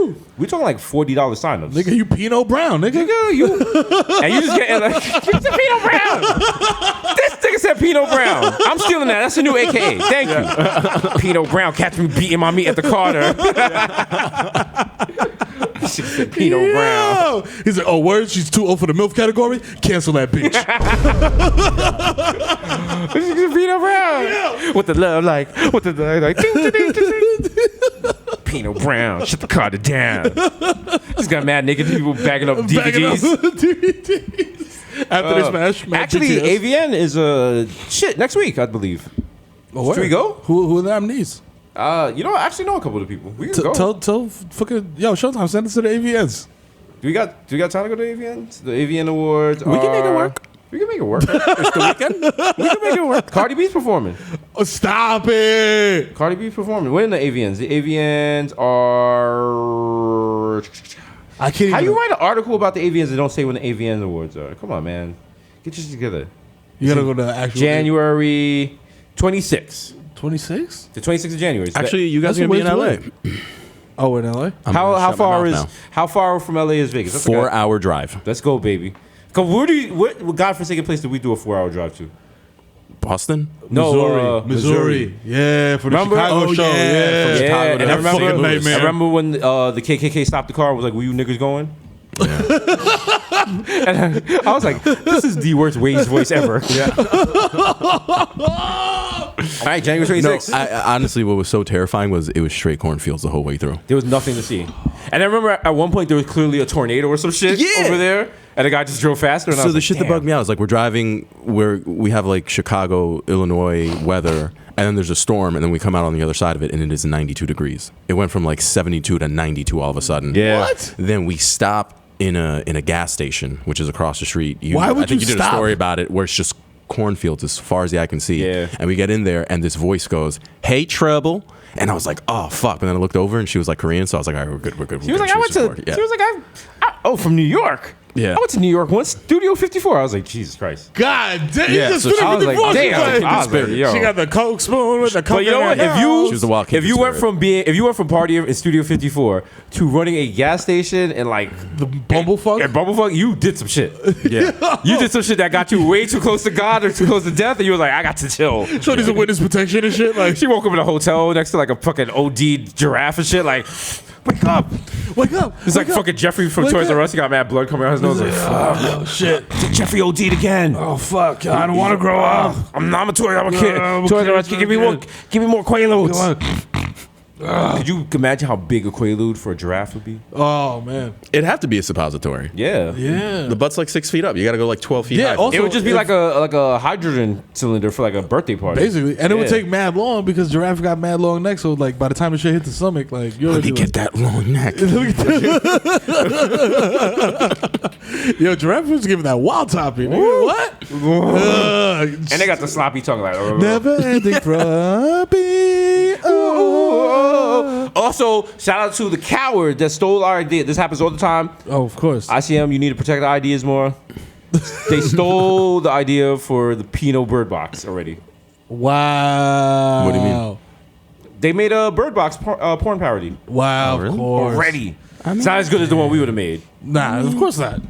$40 signups. Nigga, you Pino Brown, nigga. And you just getting like, it's a Pino Brown. This nigga said Pino Brown. I'm stealing that. That's a new AKA. Thank you. Pino Brown, catch me beating my meat at the Carter. Shit said Pino Brown. Yo. He's like, oh, word? She's too old for the MILF category? Cancel that bitch. Pino Brown. With the love like, ding, ding, ding, ding. Pino Brown, shut the Carter down. He's got mad naked people bagging up Bagging up DVDs. DVDs. After they smash. mad Actually, BTS. AVN is next week, I believe. Oh, Should we go? Who are the nominees? I actually know a couple of people. We can go. Tell fucking Showtime, send us to the AVNs. Do we got time to go to AVN? The AVN Awards. We can make it work. We can make it work. It's the weekend. We can make it work. Cardi B's performing. Oh, stop it. Cardi B's performing. When the AVNs? The AVNs are. I can't How even. you write an article about the AVNs and don't say when the AVN Awards are? Come on, man. Get your shit together. You gotta go to the actual. January 26th. 26? The 26th of January. So Actually, you guys are That's gonna be a in ways LA. Oh, we're in LA? I'm how gonna shut my far mouth is now. how far from LA is Vegas? That's 4 okay. hour drive. Let's go, baby. Cause what godforsaken place did we do a 4 hour drive to? Boston. No, Missouri. Yeah, for the Remember? Chicago Oh, show. yeah, Yeah. from Chicago to and I that fucking remember, nightmare. I remember when the KKK stopped the car and was like, "Where you niggas going?" And I was like, "This is the worst Wade's voice ever." Yeah. All right, January 26th. I honestly, what was so terrifying was it was straight cornfields the whole way through. There was nothing to see. And I remember at one point there was clearly a tornado or some shit Yeah. over there, and the guy just drove faster. And I So was the like, shit that "Damn." bugged me out is like we're driving where we have like Chicago, Illinois weather, and then there's a storm, and then we come out on the other side of it, and it is 92 degrees. It went from like 72 to 92 all of a sudden. Yeah. What? Then we stop in a gas station, which is across the street. Why would I think you you did stop? a story about it where it's just cornfields as far as the eye can see. Yeah. And we get in there, and this voice goes, "Hey, trouble." And I was like, oh, fuck. And then I looked over, and she was like Korean, so I was like, all right, we're good, we're good. She was like, I went to. Yeah. She was like, oh, from New York. Yeah. I went to New York once. Studio 54. I was like, Jesus Christ. God damn. Yeah, You just so finished I with was the like, voice. damn. I was like, yo. She got the Coke spoon with the Coke. But you know what? If She was the wild if you kindred went spirit. from partying in Studio 54 to running a gas station and like The Bumblefuck? and Bumblefuck, you did some shit. Yeah. You did some shit that got you way too close to God or too close to death, and you were like, I got to chill. So there's a witness protection and shit. Like, She woke up in a hotel next to like a fucking OD giraffe and shit. Like, Wake up! Wake up! It's like fucking Jeffrey from Wake Toys R up. Us. He got mad blood coming out his nose. Like, fuck. Oh shit! Jeffrey OD'd again. Oh fuck! I don't want to grow up. I'm not a toy. I'm a kid. I'm a Toys kid, R Us. Give me more. Give me more Quaaludes. Come on. Could you imagine how big a Quaalude for a giraffe would be? Oh man. It'd have to be a suppository. Yeah. Yeah. The butt's like 6 feet up. You got to go like 12 feet Yeah, high. also- It would just be if- like a hydrogen cylinder for like a birthday party. Basically, and it would Yeah. take mad long because giraffe got mad long neck. So like by the time the shit hit the stomach, like you're Let me get that long neck. Yo, giraffe was giving that wild topping. Nigga. What? And they got the sloppy tongue like. Never ending frumpy. Also, shout out to the coward that stole our idea. This happens all the time. Oh, of course. ICM, you need to protect the ideas more. They stole the idea for the Pino Birdbox already. Wow. What do you mean? They made a Birdbox porn parody Wow, really? of course. already. It's not as good as the one we would have made. Nah, of course not.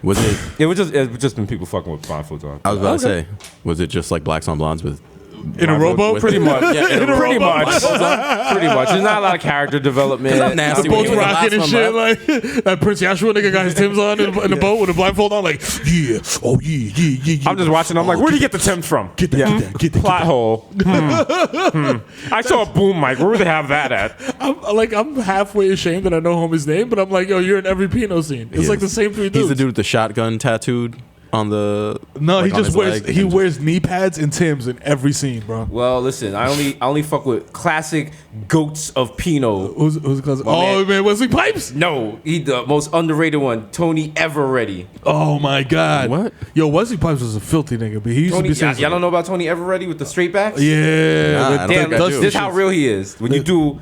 Was it? It would just been people fucking with blindfolds on. I was about to say, was it just like Blacks on Blondes with? In a rowboat? Pretty much. Yeah, in a Pretty rowboat. much. Pretty much. There's not a lot of character development. I'm nasty. The When boat's he was the rocking and last shit. one Like that Prince Joshua nigga got his Timbs on in the boat with a blindfold on. Like, yeah. Oh, yeah. I'm just watching. I'm like, where'd he get the Timbs from? Get that. Get that. Plot hole. I saw a boom mic. Where would they have that at? I'm halfway ashamed that I know homie's name, but I'm like, yo, you're in every Pino scene. It's He like is. the same three dudes. He's the dude with the shotgun tattooed on the. No, like, he on just his wears leg. wears knee pads and Timbs in every scene, bro. Well, listen, I only fuck with classic goats of Pino. Who's the classic? My Oh man, Wesley Pipes. No, he the most underrated one. Tony Everready. Oh my god. What? Yo, Wesley Pipes was a filthy nigga, but he used Tony, to be y'all sensitive. don't know about Tony Everready with the straight backs? Yeah, Nah, with I don't Damn, think I do. this is how real he is. When you do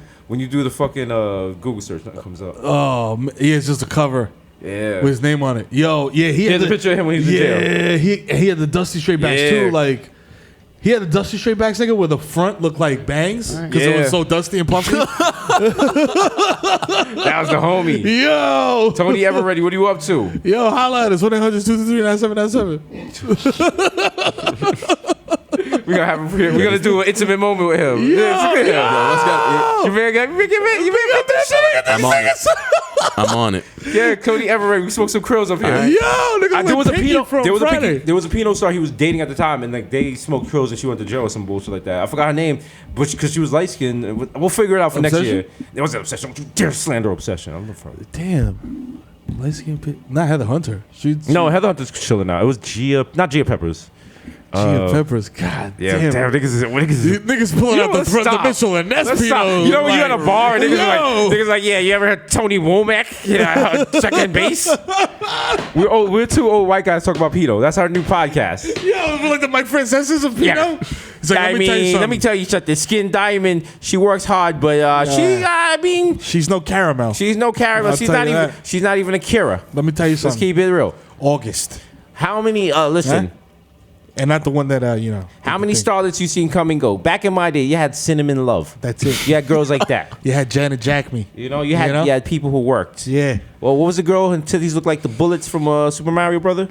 the fucking Google search, nothing comes up. Oh, yeah, it's just a cover Yeah. with his name on it. Yo, yeah, he had Here's a picture of him when he was in jail. Yeah, he had the dusty straight backs Yeah. too. Like he had the dusty straight backs nigga where the front looked like bangs because it Yeah. was so dusty and puffy. That was the homie. Yo, Tony Everready, what are you up to? yo, holla at us 1-800-223-9797. We're gonna do an intimate moment with him. Yo, Yeah, yo. Let's go. You better get this shit. I'm on it. I'm on it. Yeah, Tony Everready. We smoked some krills up here. Yo, nigga, There was a Pino. from There was Friday. there was a Pino star he was dating at the time, and like they smoked krills, and she went to jail or some bullshit like that. I forgot her name, but because she was light skinned, we'll figure it out for next Obsession? year. It was an obsession. Don't you dare slander obsession. I'm afraid. Damn, light skin pit. Not Heather Hunter. No, Heather Hunter's chilling out. It was not Gia Peppers. Gia Peppers. God Yeah, damn. niggas is These niggas pulling out the front of the Mitchell and Ness Let's stop. Pino. You know when you're at a bar and Yo. niggas like, yeah, you ever heard Tony Womack? Yeah, second base. We're two old white guys talking about Pino. That's our new podcast. Yo, we're like the Mike Franceses of Pino. Yeah. It's like, I mean, let me tell you something. Skin Diamond, she works hard, but she's no caramel. she's no caramel. I'll She's tell not you even. that. She's not even a Kira. Let me tell you Let's something. keep it real. August, How many? Listen. Huh? and not the one that you know. How many starlets you seen come and go? Back in my day, you had Cinnamon Love. That's it. You had girls like that. You had Janet Jack me. You know, you had people who worked. Yeah. Well, what was the girl? Her titties looked like the bullets from Super Mario Brother.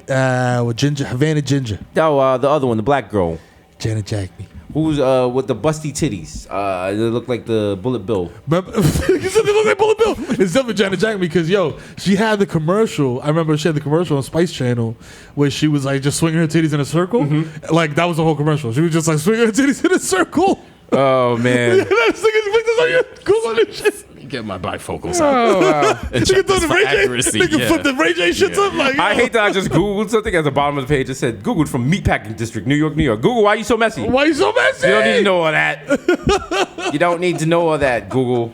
With Ginger, Havana Ginger, No, the other one, the black girl. Janet Jack me. Who's with the busty titties? They look like the Bullet Bill. Remember, you said they look like Bullet Bill. It's definitely Janet Jack me because she had the commercial. I remember she had the commercial on Spice Channel where she was like just swinging her titties in a circle. Like that was the whole commercial. She was just like swinging her titties in a circle. Oh man! That's niggas put this on your Google and shit. Get my bifocals out. Oh wow! And Nigga check throw this the for Ray J. accuracy. Nigga Yeah. put the Ray J shits up like. I yo. hate that I just Googled something at the bottom of the page. It said Googled from Meatpacking District, New York, New York. Google, why are you so messy? Why you so messy? You don't need to know all that. You don't need to know all that, Google.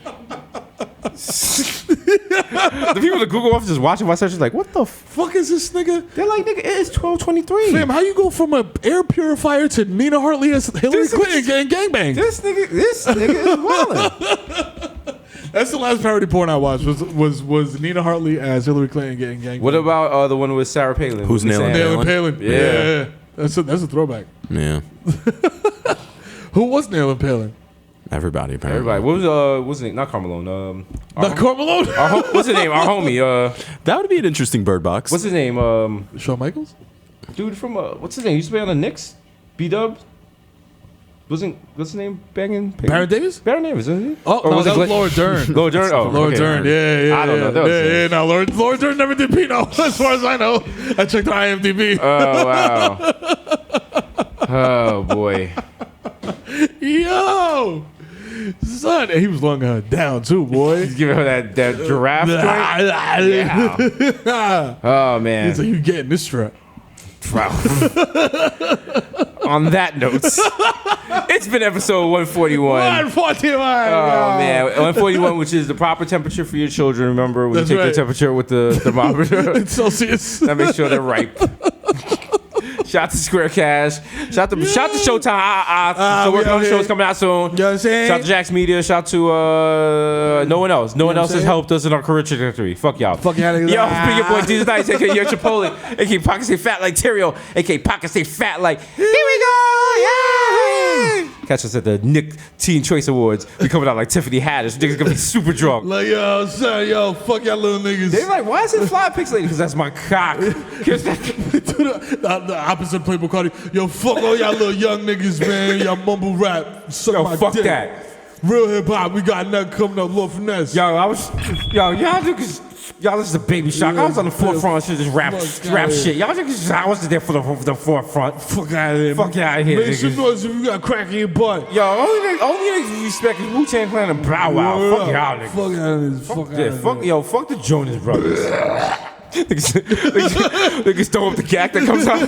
The people at the Google office is watching my sessions like, what the Fuck is this nigga? They're like, nigga, it's 12:23. Fam, how you go from a air purifier to Nina Hartley as Hillary This Clinton and gangbang? This nigga is wildin'. That's the last parody porn I watched was Nina Hartley as Hillary Clinton getting gangbang. What about the one with Sarah Palin? Who's Miss nailing Ann? Nailing Palin? Yeah. That's a throwback. Yeah. Who was Nailing Palin? Everybody, apparently. Everybody. What was his name? Not Carmelone. Not Carmelo. What's his name? Our homie. That would be an interesting bird box. What's his name? Shawn Michaels? Dude from what's his name? He used to play on the Knicks. B-Dubs. what's his name? Baron Davis? Baron Davis, isn't he? Oh, or no, was that it was Laura Dern. Laura Dern? Oh, Laura okay. Dern, yeah. I don't know. That was Yeah, no, Laura Dern never did Pino, as far as I know. I checked her IMDb. Oh, wow. Oh, boy. Yo! Son, he was lunging her down too, boy. He's giving her that giraffe joint. Yeah. Oh, man. He's like, you getting this strap. Wow. On that note, it's been episode 141. 141. Oh, man. 141, which is the proper temperature for your children. Remember, when That's you take right. the temperature with the thermometer, It's Celsius. that makes sure they're ripe. Shout out to Square Cash. Shout out to Showtime. So working on the shows coming out soon. You know what I'm saying? Shout out to Jax Media. Shout out to no one else. No one what else I'm has saying? helped us in our career trajectory. Fuck y'all. Fuck y'all niggas. Yo, it's been your boy Jesus Nice, aka Yo Chipotle, aka Pocket Stay Fat like Tineo, aka Pocket Stay Fat like here we go. Yeah. Catch us at the Nick Teen Choice Awards. We coming out like Tiffany Haddish. Niggas gonna be super drunk. Like, yo, son, yo, fuck y'all little niggas. They like, why is it fly pixelated? Because that's my cock. the opposite Playboy Cardi. Yo, fuck all y'all little young niggas, man. Y'all mumble rap. Suck Yo, my fuck dick. that. Real hip hop. We got nothing coming up. Lord Finesse. Y'all niggas, y'all listen to Baby Shark. I was on the forefront shit, just rap shit. Y'all niggas, I wasn't there for the forefront. Fuck out of here. Fuck out of here, Make some niggas. noise if you got crack in your butt. Yo, only niggas you respect is Wu-Tang Clan and Bow Wow. Fuck y'all niggas. Fuck out of this. Fuck out Yeah, of fuck the Jonas Brothers. Niggas throw up the cat that comes out.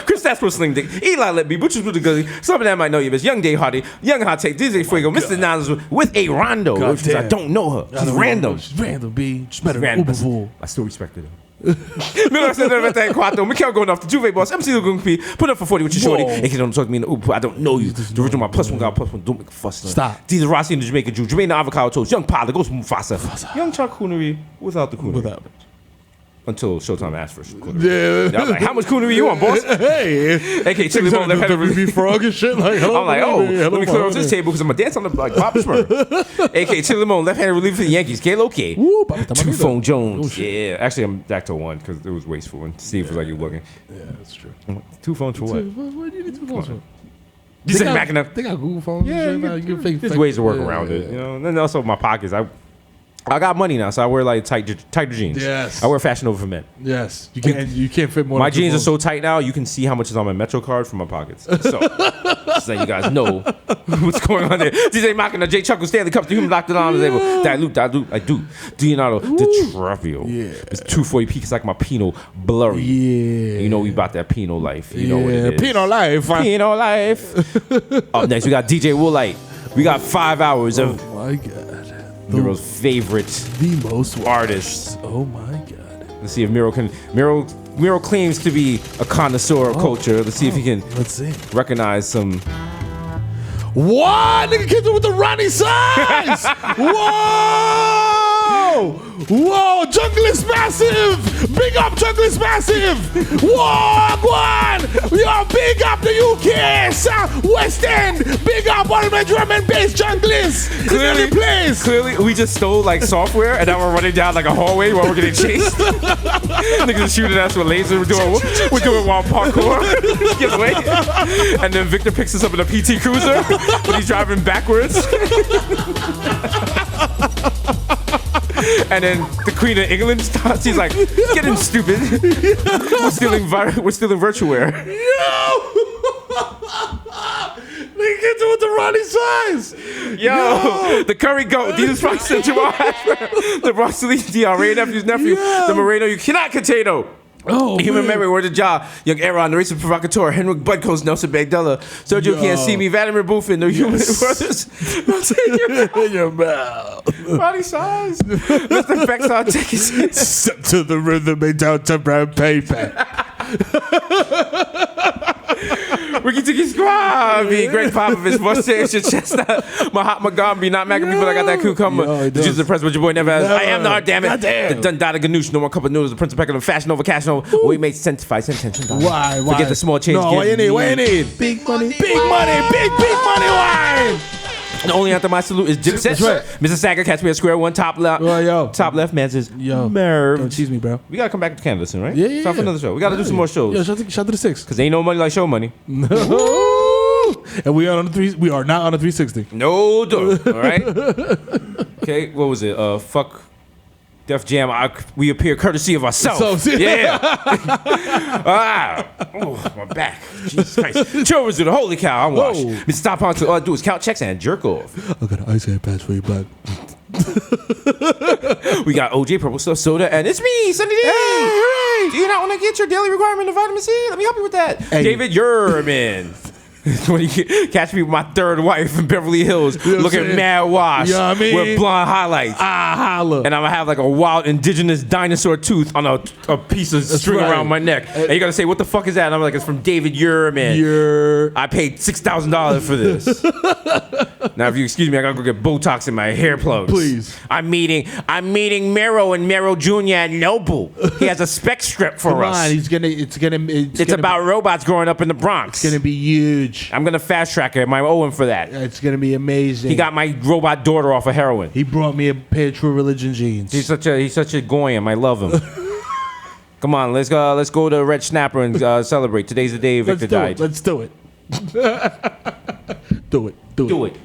Chris That's Sling Dick, Eli Let Me, Butchers with the Gully. Some of them might know you as Young Day Hardy, Young Hot Take, DJ Fuego, Mr. Niles with a Rondo, which means I don't know her. She's random. She's random, B. She's better than Random. Uber Fool. I still respect her though. 1994, Mikael going off the Juve Boss, MC Lugun P, put up for 40 with your shorty. Whoa. And you don't talk to me in the Uber, I don't know you. The original my plus one guy, plus one, don't make a fuss. Stop. Jesus Rossi and the Jamaican Jew, Jermaine the Avocado Toast, Young Pilot, goes from Mufasa. Young Chuck Coonery without the Coonery. Without. Until Showtime asked for Coonery. Yeah. I was like, how much Coonery you want, boss? Hey. AK Chili Bone, left The hand. be frog and shit. Like, hello, I'm like, oh, hello, let me clear off this hello. table because I'm going to dance on the like Bob Smurf. AK Chili Bone, left-handed reliever for the Yankees. Kalo K. Woo, Papita Two Mamita. Phone Jones. Oh, shit. Yeah, actually, I'm back to one because it was wasteful. And Steve was like, you looking. Yeah, that's true. Two phones for what? What do you need two phones for? You say backing up. They got Google phones. Yeah, and shit now. You can fake. There's ways to work around it, you know. And then also my pockets. I got money now, so I wear like tighter jeans. Yes. I wear Fashion Over for men. Yes. You can't fit more. My than two jeans are phones. so tight now, you can see how much is on my Metrocard from my pockets. So, just so you guys know what's going on there. DJ Machina, J Chuckle, Stanley Cups, the Human Locked It On, Dilute, I do. Leonardo, DiTravio. Yeah. It's 240p, it's like my Pino blurry. Yeah. You know we about that Pino life. You know what it is. Pino life. Pino life. Up next, we got DJ Woolite. We got 5 hours of Oh my god. Mero's favorite The most artists. Oh my god. Let's see if Mero claims to be a connoisseur of culture. Let's see if he can Let's see. recognize some. What? Nigga came through with the Ronnie size. Whoa! Whoa! Jungle is massive. Big up, Jungle is massive. Whoa, one. Yo, big up the UK, South West End. Big up all my drum and bass junglers. Clearly, place. Clearly, we just stole like software, and now we're running down like a hallway while we're getting chased. Niggas are shooting us with lasers. We're doing wild parkour. Get away. And then Victor picks us up in a PT Cruiser, but he's driving backwards. And then the Queen of England starts. He's like, "Getting stupid. We're stealing virtualware." Yo! Nigga came through with the Ronnie size. Yo, the Curry Goat, Jesus Christ, Jamal Ashburn, the Bronx DRA nephew's nephew, the Moreno, you cannot contain. Oh, Human man. Memory, Word of Jah, Young Aaron, the Racist Provocateur, Henrik Budcoast, Nelson Bagdella, Sergio Can't See Me, Vladimir Buffin, the Human Brothers, Your mouth. Body Size, Mr. Vexar, take it. Step to the rhythm, made down to brown paper. Ricky Tiki Squad, me, Greg Popovich, Mustache, your chestnut, Mahatma Gandhi, not Mackin' people, I got that cucumber. Yo, he The Jesus does. the Press, but your boy never has. Never. I am the art, damn it. Goddamn. The Dundada Ganoush, no one cup of noodles, the Prince of Peckham, Fashion Over, Cash Over. We made $5 cents. Why? Forget the small change. No, what you need? What you need? Big money. Big money, big money wine. The only after my salute is Jim Sets. right. Mr. Sager, catch me at square one, top left. Yo. Top left, man says, Yo. Merv. Don't tease me, bro. We gotta come back to Canada soon, right? Yeah. Time for another show. We gotta do some more shows. Yo, shout to the 6. Cause ain't no money like show money. No. And we are on the we are not on a 360. No door. All right. Okay. What was it? Fuck. Def Jam. We appear courtesy of ourselves. Yeah. My back. Jesus Christ. Children do the holy cow. I'm washed. Mr. Stop on to all I do is count checks and jerk off. I got an ice head patch for you, bud. We got OJ Purple Stuff Soda, and it's me, Sunny D. Hey, do you not want to get your daily requirement of vitamin C? Let me help you with that. Hey. David Yerman. When you catch me with my third wife in Beverly Hills, looking mad washed, you know what I mean? with blonde highlights. Holla. And I'm gonna have like a wild indigenous dinosaur tooth on a piece of string around my neck. And you're gonna say, what the fuck is that? And I'm like, it's from David Yerman. I paid $6,000 for this. Now, if you excuse me, I gotta go get Botox in my hair plugs. Please. I'm meeting Mero and Mero Jr. at Noble. He has a spec strip for us. It's about robots growing up in the Bronx. It's gonna be huge. I'm gonna fast track him. I owe him for that. It's gonna be amazing. He got my robot daughter off of heroin. He brought me a pair of True Religion jeans. He's such a goyim. I love him. Come on, let's go to Red Snapper and celebrate. Today's the day Victor died. Let's do it. Do it.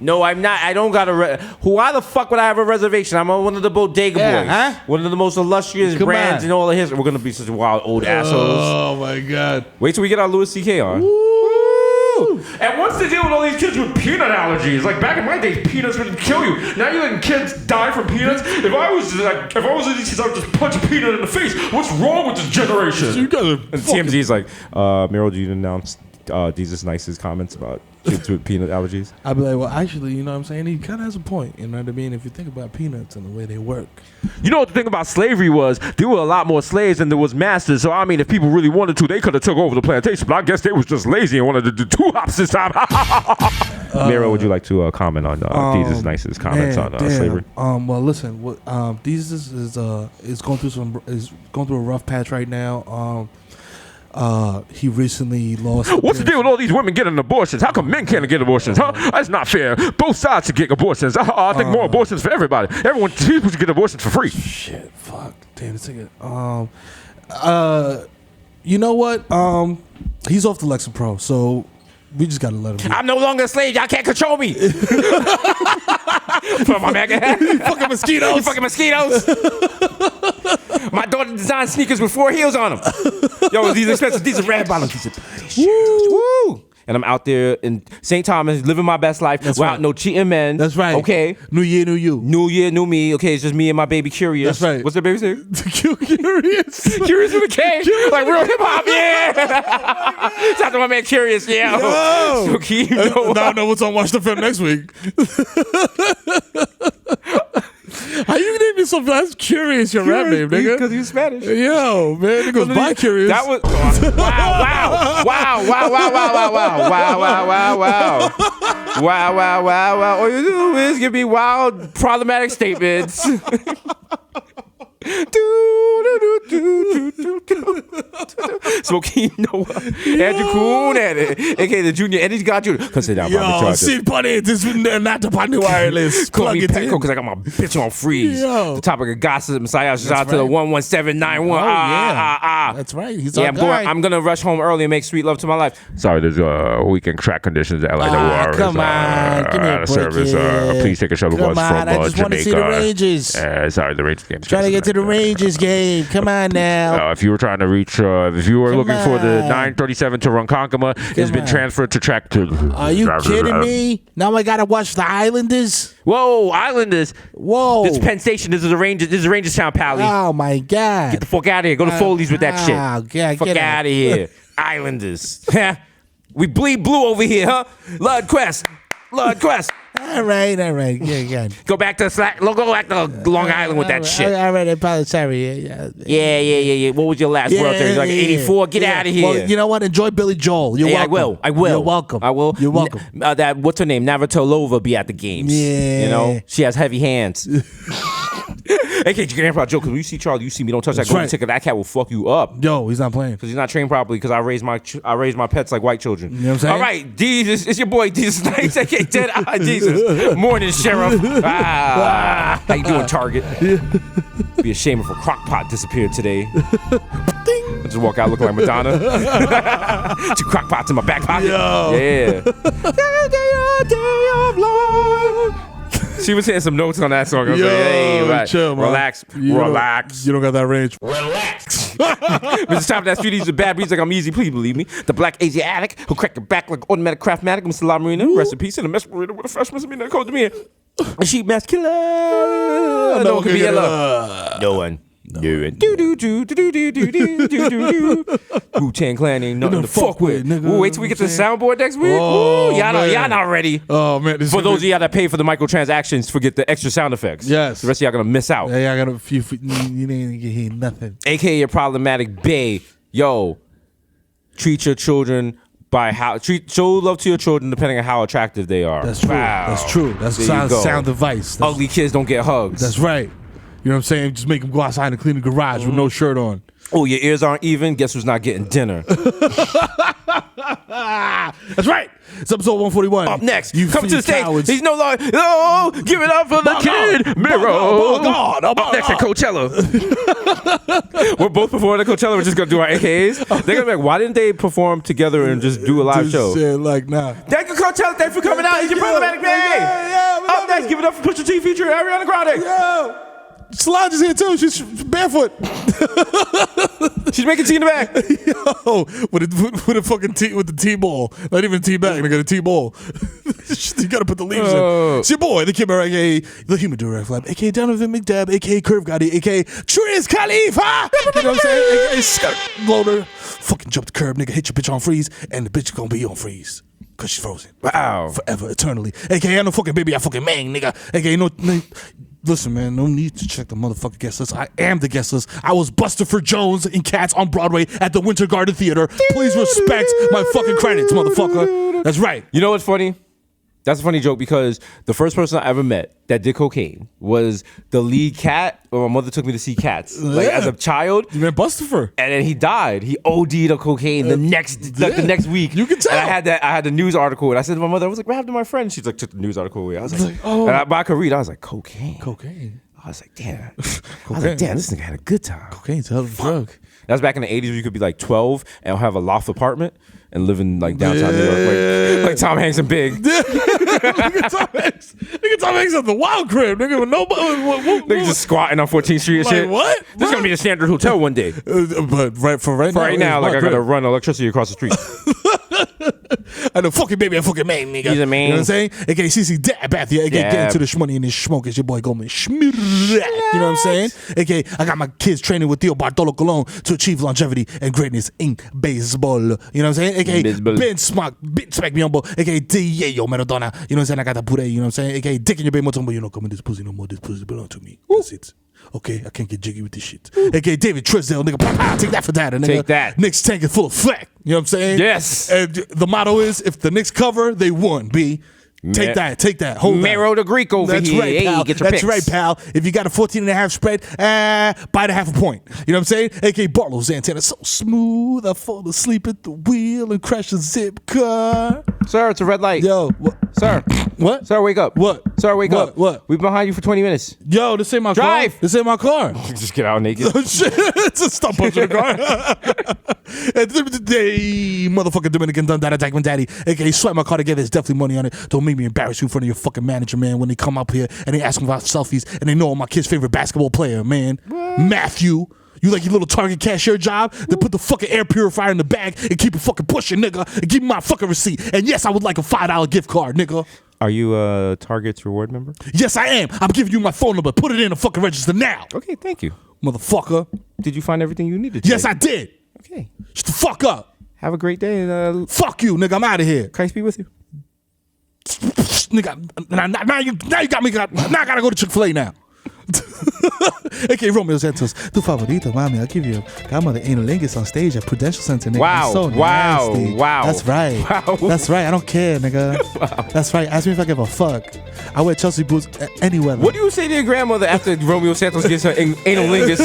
No, I'm not. I don't got a. Why the fuck would I have a reservation? I'm on one of the Bodega Boys. Huh? One of the most illustrious brands in all of history. We're gonna be such wild old assholes. Oh my god! Wait till we get our Louis C.K. on. Woo! And what's the deal with all these kids with peanut allergies? Like back in my day, peanuts would kill you. Now you're letting kids die from peanuts. If I was these kids, I would just punch a peanut in the face. What's wrong with this generation? You guys are and TMZ's like, Mero, do you announce Desus Nice's comments about kids with peanut allergies? I'd be like, well, actually, you know what I'm saying? He kind of has a point. You know what I mean? If you think about peanuts and the way they work. You know what the thing about slavery was? There were a lot more slaves than there was masters. So, I mean, if people really wanted to, they could have took over the plantation. But I guess they was just lazy and wanted to do 2 hops this time. Mero, would you like to comment on Desus Nice's comments on slavery? Well, listen, Desus is going through a rough patch right now. He recently lost. What's the deal with all these women getting abortions? How come men can't get abortions? Huh? That's not fair. Both sides should get abortions. I think more abortions for everybody. People should get abortions for free. Shit, fuck, damn, this nigga. You know what? He's off the Lexapro, so we just gotta let him be. I'm no longer a slave. Y'all can't control me. Put on my mega hat. You fucking mosquitoes. You fucking mosquitoes. My daughter designed sneakers with 4 heels on them. Yo, these are expensive. These are red bottoms. Woo! And I'm out there in St. Thomas living my best life without no cheating men. That's right. Okay. New year, new you. New year, new me. Okay, it's just me and my baby Curious. That's right. What's that baby's name? Curious. Curious with a K. Like real hip hop, yeah. Shout out to my man Curious, yeah. So keep now I know what's on Watch the Film next week. How you name yourself? That's Curious, your rap name, nigga. Because you're Spanish. Yo, man, it goes by Curious. That was wow. All you do is give me wild, problematic statements. Smoking Noah, Andrew Kuhn at it, aka the Junior Eddie's got you. Come sit down, yo, sit on it. This is not the party wireless. Call me Petco because I got my bitch on freeze. Yo. The topic of gossip, Messiah. Shout out to the 11791. That's right. He's I'm gonna rush home early and make sweet love to my life. Sorry, there's weekend track conditions that like the war. Come on, give me a break. Service. Please take a shuttle bus from I just want to see the Rangers. Sorry, the Rangers game. Trying to get to the Rangers game. Come on now. If you were trying to reach, if you were looking for the 937 to Ronkonkoma, it's been transferred to track 2. Are you kidding me? Now I gotta watch the Islanders. Whoa, Islanders. Whoa. This is Penn Station. This is Rangerstown, Pally. Oh my God. Get the fuck out of here. Go to Foley's with that shit. Yeah, fuck out of here. Islanders. We bleed blue over here, huh? Lord Quest. All right. Yeah. Go back to Long Island with that shit. All right, sorry. Yeah. What was your last birthday? Like 84? Get out of here. Well, you know what? Enjoy Billy Joel. You're welcome. I will. You're welcome. I will. You're welcome. That what's her name? Navratilova be at the games. Yeah. You know? She has heavy hands. Hey, can't you get about Joe? Because when you see Charlie, you see me. Don't touch that golden ticket. That cat will fuck you up. Yo, he's not playing because he's not trained properly. Because I raise my pets like white children. You know what I'm saying? All right, Jesus, it's your boy Desus Nice. aka Dead Eye Jesus. Morning, Sheriff. How you doing, Target? Be ashamed if a crock pot disappeared today. Ding. just walk out looking like Madonna. 2 crock pots in my back pocket. Yo. Yeah. She was hitting some notes on that song. I was like, hey, right. Chill, man. Relax. You don't got that range. Mr. Top of that street, he's a bad beats like I'm easy, please believe me. The black Asiatic who crack your back like automatic craftmatic. Mr. La Marina, rest in peace. And a mess marina with a fresh misdemeanor code to me. A sheep mask killer. No one can be yellow. No one. Wu-Tang Clan ain't nothing to fuck with. Ooh, wait till we get to the soundboard next week. Oh, Ooh, y'all not ready. Oh man, For those of y'all that pay for the microtransactions, forget the extra sound effects. Yes. The rest of y'all gonna miss out. Yeah, I got a few. You ain't gonna hear nothing. AKA your problematic bae. Yo, treat your children show love to your children depending on how attractive they are. That's true. Wow. That's true. That's There you go. sound advice. Ugly kids don't get hugs. That's right. You know what I'm saying? Just make them go outside and clean the garage with no shirt on. Oh, your ears aren't even? Guess who's not getting dinner? That's right. It's episode 141. Up next, You come to the stage. cowards. He's no longer. Oh, give it up for the kid, Mero. Up next at Coachella. We're both performing at Coachella. We're just gonna do our AKAs. They're gonna be like, why didn't they perform together and just do a live show? Shit, like, nah. Thank you, Coachella. Thanks for coming out. It's your problematic man. Up next, give it up for Pusha T featuring Ariel Grande. Yo. Solange is here too. She's barefoot. She's making tea in the back. Yo, with a fucking tea, with the tea ball. Not even a tea bag. They got a tea ball. You gotta put the leaves in. It's your boy, the Kid Mero, aka the Human Direct Flap, aka Donovan McDab, aka Curve Gotti, aka Triz Khalifa. You know what I'm saying? AKA Skirt Loader. Fucking jump the curb, nigga. Hit your bitch on freeze, and the bitch gonna be on freeze. Cause she's frozen. Wow. Forever, eternally. AKA I no fucking baby, I fucking man, nigga. AKA no. Listen, man, no need to check the motherfucking guest list. I am the guest list. I was Busterford Jones in Cats on Broadway at the Winter Garden Theater. Please respect my fucking credits, motherfucker. That's right. You know what's funny? That's a funny joke because the first person I ever met that did cocaine was the lead cat. Or my mother took me to see Cats like as a child. You met Busterford. And then he died. He OD'd on cocaine the next week. You can tell. And I had the news article, and I said to my mother, I was like, what happened to my friend? She's like, took the news article away. I was like, oh. And I could read. I was like, cocaine. I was like, damn. I was like, damn, this nigga had a good time. Cocaine's a hell of a drug. That was back in the 80s where you could be like 12 and have a loft apartment and live in like downtown New York, like Tom Hanks and Big. Nigga Tom Hanks at the wild crib, nigga, with nobody. Nigga just squatting on 14th Street and Like, shit. what? This is gonna be the standard hotel one day. But right now, Like I gotta run electricity across the street. I know fucking baby, I fucking man, nigga. He's a man. You know what I'm saying? AKA CC Dab at you. AKA Dab. get into the shmoney and this smoke. It's your boy Goldman Schmidt. You know what I'm saying? AKA I got my kids training with Theo Bartolo Colon to achieve longevity and greatness in baseball. You know what I'm saying? AKA Baseball. Ben Smack Biombo. AKA Tineo Maradona. You know what I'm saying? I got that puree. You know what I'm saying? AKA dick in your baby motombo. You know, come in this pussy no more. This pussy belong to me. That's it. Okay, I can't get jiggy with this shit. AKA David Trisdale, nigga. Take that for that, nigga. Take that. Knicks tank is full of flack. You know what I'm saying? Yes. And the motto is, if the Knicks cover, they won, B. Take that. Hold Mero the Greek over That's here. right, pal. Hey, get your That's picks. right, pal. If you got a 14.5 spread, buy the half a point. You know what I'm saying? AKA Barlow's antenna. So smooth, I fall asleep at the wheel and crash a zip car. Sir, it's a red light. Yo, what? Sir. What? Sir, wake up. What? Sir, wake up. What? We've been behind you for 20 minutes. Yo, this ain't my Drive. car. This ain't my car. Just get out naked. Shit, it's a stop punching the car. At the end of the day, motherfucking Dominican done that attack when daddy, aka swipe my car together. There's definitely money on it. Don't make me embarrass you in front of your fucking manager, man. When they come up here and they ask me about selfies and they know I'm my kid's favorite basketball player, man. Matthew. You like your little Target cashier job? Then put the fucking air purifier in the bag and keep it fucking pushing, nigga. And give me my fucking receipt. And yes, I would like a $5 gift card, nigga. Are you a Target's reward member? Yes, I am. I'm giving you my phone number. Put it in the fucking register now. Okay, thank you. Motherfucker. Did you find everything you needed? Yes, I did. Okay. Shut the fuck up. Have a great day. And Fuck you, nigga. I'm out of here. Christ be with you. Nigga, now you got me. Now I gotta go to Chick-fil-A now. AKA Romeo Santos, tu favorita, mami. I'll give you godmother analingus on stage at Prudential Center, nigga. Wow, It's so wow, nasty. wow. That's right. Wow. That's right. I don't care, nigga. Wow. That's right. Ask me if I give a fuck. I wear Chelsea boots anywhere. What do you say to your grandmother after Romeo Santos gets her analingus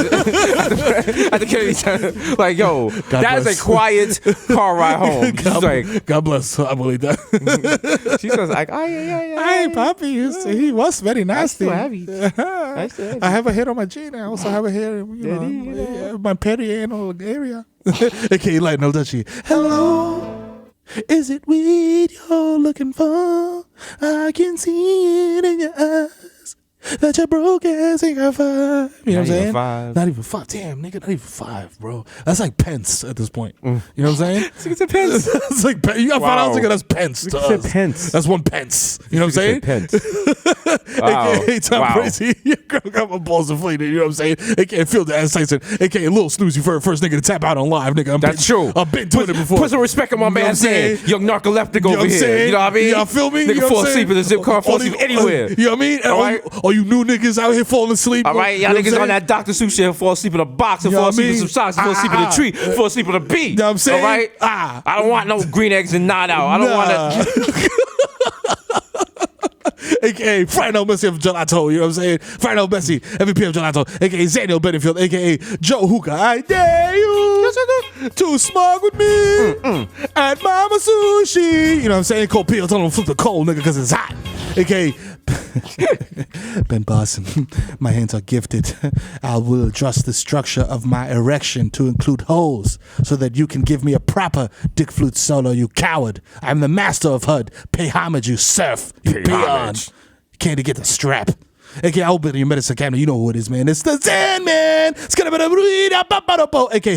at the Kennedy Center? Like, yo, that is a quiet car ride home. She's like, God bless. I believe that. She says, like, Hey, Poppy, he was very nasty. I still have it. I have a hair on my chin. I also have a hair, my perianal area. Okay, like no touchy. Hello, is it weed you're looking for? I can see it in your eyes that you're broke ass ain't got 5. You know what I'm saying? 5. Not even 5. Damn, nigga, not even 5, bro. That's like pence at this point. You know what I'm saying? It's a pence. It's like you got $5, nigga. That's pence to us. Pence. That's 1 pence. You know what I'm saying? Pence. Wow. AKA Tom Crazy. Your girl got my balls inflated. You know what I'm saying? AKA Phil the Ass Tyson. AKA Lil Snoozy for first nigga to tap out on live, nigga. That's true. I've been doing it before. Put some respect on my man's name. Young narcoleptic over here. You know what I mean? Y'all feel me? Nigga fall asleep in the zip car, fall asleep anywhere. You know what I mean? All right. All you new niggas out here falling asleep. All right, y'all niggas on that Dr. Seuss shit fall asleep in a box and fall asleep in some socks and fall asleep in a tree, fall asleep in a bee. You know what I'm saying? All right? I don't want no green eggs and nod out. I don't want to. AKA Frino Messi of Gelato, you know what I'm saying? Frino Messi, MVP of Gelato, AKA Zaniel Benfield, AKA Joe Hookah. I dare you to smoke with me at Mama Sushi. You know what I'm saying? Cole Peel, tell him to flip the coal, nigga, because it's hot. AKA Ben Boston, my hands are gifted. I will adjust the structure of my erection to include holes so that you can give me a proper dick flute solo, you coward. I'm the master of HUD. Pay homage, you serf. You peon. Can't get the strap. AKA, I'll be in your medicine cabinet. You know who it is, man. It's the Zen Man. AKA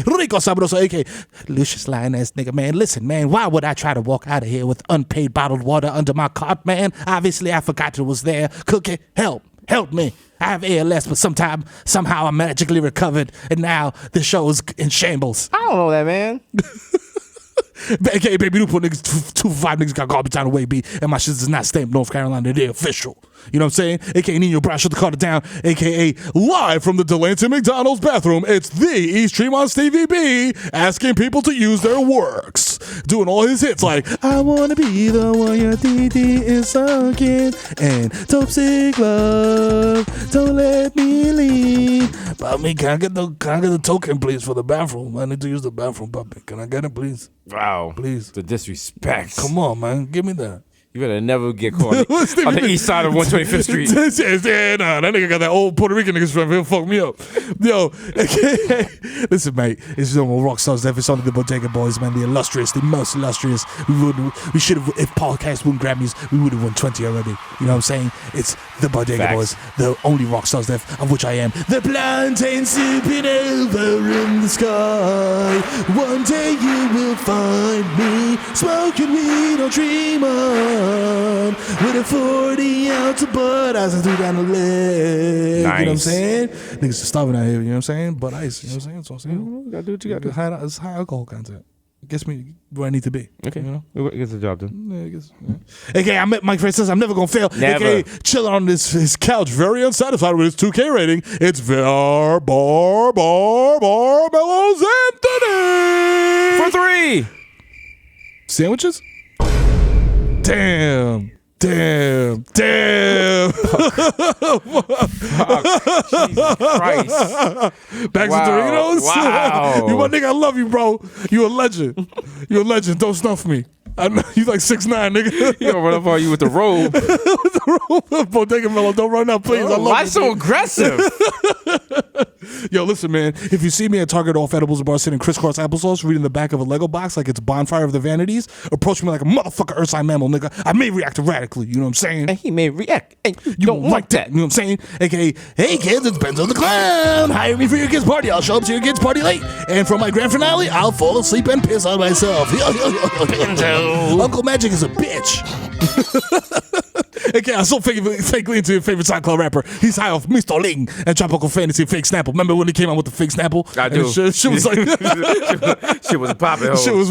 Rico Sabroso. AKA Lucius lying ass nigga, man. Listen, man, why would I try to walk out of here with unpaid bottled water under my cart, man? Obviously, I forgot it was there. Cookie, help me. I have ALS, but somehow I'm magically recovered, and now the show is in shambles. I don't know that, man. AKA Baby Newport niggas, 2 for 5 niggas got garbage down the way, B. And my shit is not stamped North Carolina. They're official. You know what I'm saying? AKA Nino Brown, shut the car down. AKA live from the Delanton McDonald's bathroom. It's the East Tremont Stevie B asking people to use their works. Doing all his hits like, I wanna be the one your DD is sunken. And Dope Sick Love, don't let me leave. Puppy, can I get the token, please, for the bathroom? I need to use the bathroom, puppy. Can I get it, please? Wow. Please. The disrespect. Come on, man. Give me that. You better never get caught on the east side of 125th Street. Nah, that nigga got that old Puerto Rican niggas from he'll fuck me up. Yo, listen, mate, it's normal rock stars. It's only the Bodega Boys, man. The illustrious, the most illustrious. We should have, if podcast won Grammys, we would have won 20 already. You know what I'm saying? It's the Bodega Boys, the only rock stars of which I am. The plantain sipping over in the sky. One day you will find me smoking weed on Tremont. With a 40 ounce of Bud Ice I threw down the leg. Nice. You know what I'm saying? Niggas are starving out here, you know what I'm saying? Bud Ice, you know what I'm saying? That's what I'm saying. You gotta do what you gotta do. It's high alcohol content. It gets me where I need to be. Okay. You know? It gets the job done. Yeah, I guess. Yeah. AKA, I met Mike Francis. I'm never gonna fail. Never. AKA, chilling on his couch, very unsatisfied with his 2K rating. It's Mellows Anthony! For 3! Sandwiches? Damn. Jesus Christ. Bags of Doritos? Wow. You my nigga, I love you, bro. You a legend. You a legend. Don't snuff me. I know you like 6'9", nigga. He gonna run up on you with the robe. With the robe. Bodega Mellow, don't run out, please. I love Why you. so aggressive? Yo, listen, man. If you see me at Target off edibles and bar sitting crisscross applesauce reading the back of a Lego box like it's Bonfire of the Vanities, approach me like a motherfucker Ursine mammal, nigga. I may react erratically, you know what I'm saying? And he may react. And You don't like that. You know what I'm saying? AKA, hey kids, it's Benzo the Clown. Hire me for your kids' party. I'll show up to your kids' party late. And for my grand finale, I'll fall asleep and piss on myself. Benzo. Uncle Magic is a bitch. Okay, I so fakely into your favorite SoundCloud rapper. He's high off Mr. Ling and Tropical Fantasy Fake Snapple. Remember when he came out with the fake Snapple? I do. Shit was like... Shit was popping. Shit was...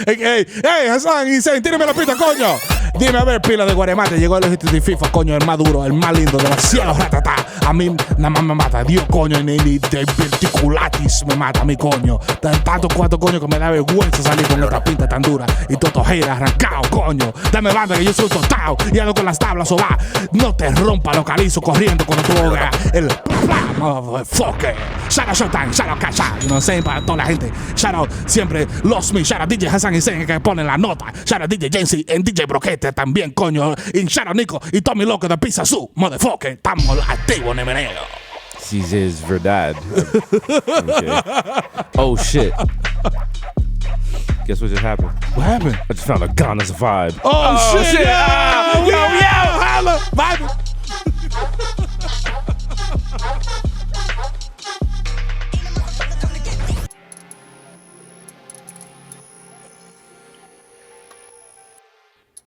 hey, Hasan, he's saying, tírame la pista, coño. Dime a ver, pila de Guaremate. Llegó el ejército de FIFA, coño, el más duro, el más lindo, demasiado ratata. A mí nada más me mata. Dios, coño, de verticulatis me mata, mi coño. Tanto cuanto, coño, que me da vergüenza salir con esta pinta tan dura. Y todo ojera arrancado, coño. Dame banda que yo soy tostado. Y hago cuidado con las tablas o va. No te rompa lo calizo corriendo cuando tú hagas el motherfucker. Shout out Showtime, shout out Cash Out, you know what I'm saying, para toda la gente. Shout out siempre Lost Me, shout out DJ Hasan y Sen que ponen la nota. Shout out DJ Jensi en DJ Broquete también, coño. Y shout out Nico y Tommy Loco de Pizza Su, motherfucker. Estamos activos en Meneo. This is verdad. Okay. Oh shit. Guess what just happened? What happened? I just found a Ghana's vibe. Oh, shit. Yo, Holla. Vibe.